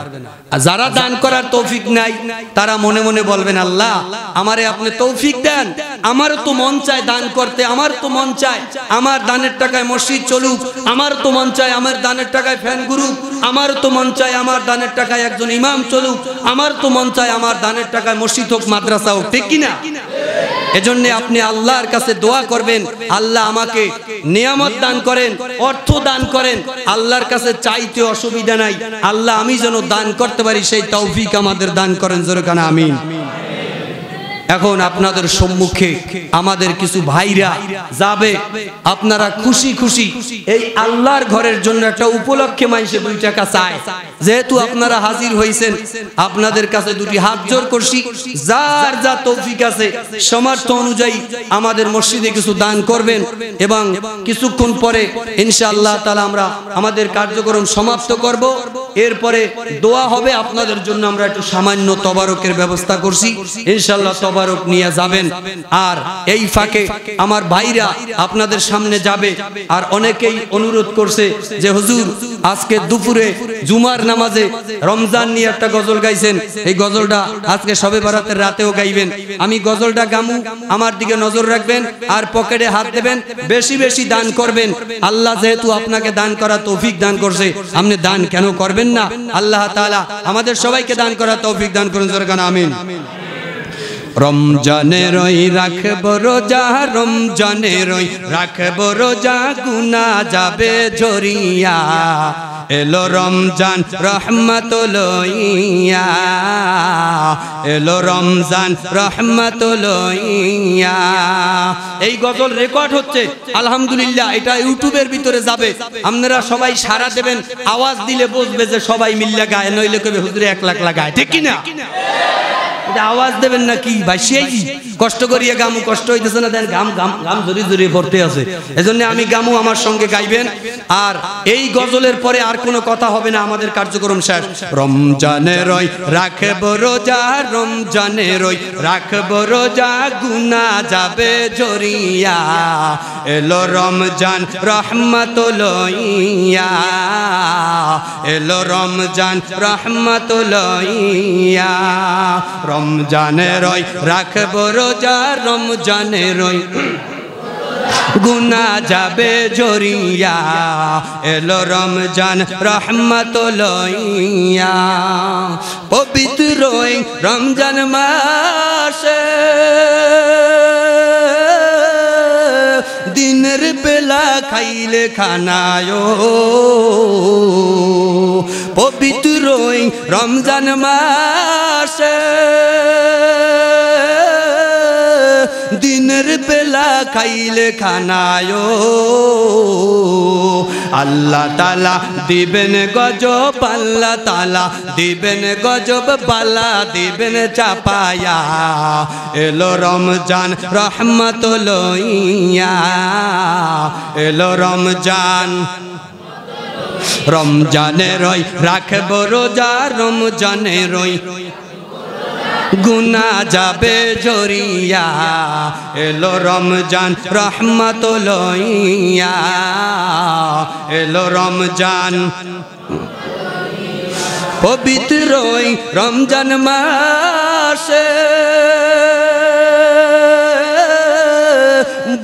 আর যারা দান করার তৌফিক নাই তারা মনে মনে বলবেন, আল্লাহ আমারে আপনি তৌফিক দেন, আমারও তো মন চায় দান করতে, আমার তো মন চায় আমার দানের টাকায় মসজিদ চলুক, আমার তো মন চায় আমার দানের টাকায় ফ্যান ঘুরুক, আমার তো মন চায় আমার দানের টাকায় একজন ইমাম চলুক, আমার তো মন চায় আমার দানের টাকায় মসজিদ হোক, মাদ্রাসা হোক, ঠিক কিনা? এজন্য আপনি আল্লাহর কাছে দোয়া করবেন, আল্লাহ আমাকে নিয়ামত দান করেন, অর্থ দান করেন। আল্লাহর কাছে চাইতে অসুবিধা নাই, আল্লাহ আমি যেন দান করতে পারি সেই তৌফিক আমাদের দান করেন। জোরে কানা আমিন। এখন আপনাদের সম্মুখে আমাদের কিছু ভাইরা যাবে, আপনারা খুশি খুশি এই আল্লাহর ঘরের জন্য একটা উপলক্ষে মাইসে 2 টাকা চায়। যেহেতু আপনারা হাজির হয়েছেন, আপনাদের কাছে 2টি হাত জোর করছি, যার যা তৌফিক আছে সামর্থ্য অনুযায়ী আমাদের মসজিদে কিছু দান করবেন, এবং কিছুক্ষণ পরে ইনশাআল্লাহ তাআলা আমরা আমাদের কার্যক্রম সমাপ্ত করব। এরপরে দোয়া হবে আপনাদের জন্য। আমরা একটু সামান্য তবারকের ব্যবস্থা করছি, ইনশাআল্লাহ তবারক নিয়ে যাবেন। আর এই ফাঁকে আমার ভাইরা আপনাদের সামনে যাবে, আর অনেকেই অনুরোধ করছে যে হুজুর আজকে দুপুরে জুমার নামাজে রমজান নিয়ে একটা গজল গাইছেন, এই গজলটা আজকে শবে বরাতের রাতেও গাইবেন। আমি গজলটা গামু, আমার দিকে নজর রাখবেন আর পকেটে হাত দেবেন, বেশি বেশি দান করবেন। আল্লাহ যেহেতু আপনাকে দান করা তৌফিক দান করছে, আপনি দান কেন করবেন না? আল্লাহ তাআলা আমাদের সবাইকে দান করা তৌফিক দান করুন। জোরে কানা আমিন। রমজানের রাখব রোজা, রমজানের রাখব রোজা, গুনাহ যাবে ঝরিয়া, এলো রমজান রহমত লইয়া, এলো রমজান রহমত লইয়া। এই গজল রেকর্ড হচ্ছে আলহামদুলিল্লাহ, এটা ইউটিউবের ভিতরে যাবে। আপনারা সবাই সাড়া দেবেন, আওয়াজ দিলে বুঝবে যে সবাই মিল্লা গায়, নইলে কবে হুজুরে 1 লাখ লাগায়, ঠিক কিনা? এটা আওয়াজ দেবেন না কি ভাই? সেই কষ্ট করিয়া গামু, কষ্ট হইতেছে না? দেন গাম গাম গাম জড়ি জড়ি ভরতে আছে। এজন্য আমি গামু, আমার সঙ্গে গাইবেন। আর এই গজলের পরে আর কোনো কথা হবে না, আমাদের কার্যক্রম শেষ। রমজানের রাখব রোজা, রমজানের রাখব রোজা, গুনাহ যাবে ঝরিয়া, এলো রমজান রহমত লইয়া, এলো রমজান রহমত লইয়া। রমজানের রাখব রোজা, রমজানের গুনাহ যাবে ঝরিয়া, এলো রমজান রহমত লইয়া। পবিত্র রমজান মাসে দিনের বেলা খাইলে খানায়, পবিত্র রমজান মাসে দিনের বেলা খাইলে খানায়, আল্লাহ তাআলা দিবেন গজব, আল্লাহ তাআলা দিবেন গজব, বালা দিবেন চাপায়া, এলো রমজান রহমত লইয়া, এলো রমজান। রমজানের রাখব রোজা, রমজানের গুনাহ যাবে ঝরিয়া, এলো রমজান রহমত লইয়া, এলো রমজান। পবিত্র রমজান মাসে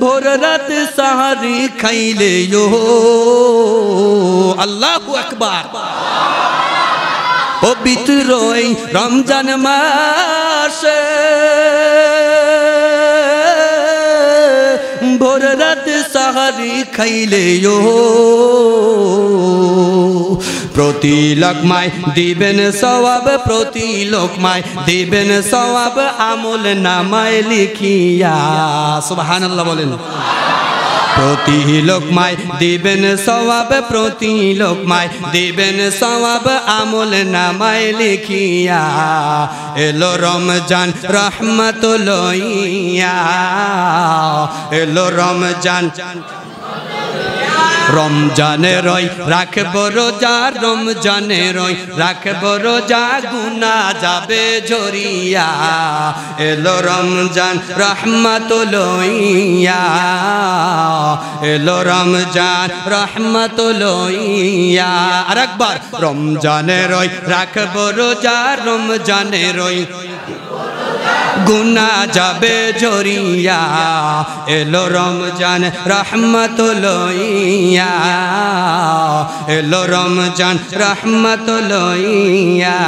ভোর রাত সাহারি খাইলে, আল্লাহু আকবার। পবিত্র রমজান মাসে ভোর রাত সাহারি খাইলে, প্রতি লোকমায় দিবেন সওয়াব, প্রতি লোকমায় দিবেন সওয়াব, আমল নামায় লিখিয়া। সুবহানাল্লাহ বলেন। প্রতি লোকমায় দিবেন সওয়াব, প্রতি লোকমায় দিবেন সওয়াব, আমল নামায় লিখিয়া। এলো রমজান রহমত লইয়া, এলো রমজান। রমজানে রই রাখব রোজা, রমজানে রই রাখব রোজা, গুনাহ যাবে ঝরিয়া। এলো রমজান রহমত লইয়া, এলো রমজান রহমত লইয়া। আরেকবার, রমজানে রই রাখব রোজা, রমজানে রই গুনাহ যাবে ঝরিয়া। এলো রমজান রহমত লইয়া, এলো রমজান রহমত লইয়া,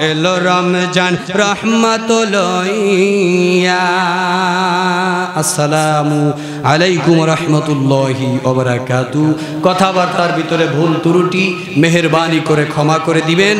এলো রমজান রহমত লইয়া। আসসালামু আলাইকুম রহমতুল্লাহি ওয়া বারাকাতুহু। কথাবার্তার ভিতরে ভুল ত্রুটি মেহেরবানি করে ক্ষমা করে দিবেন।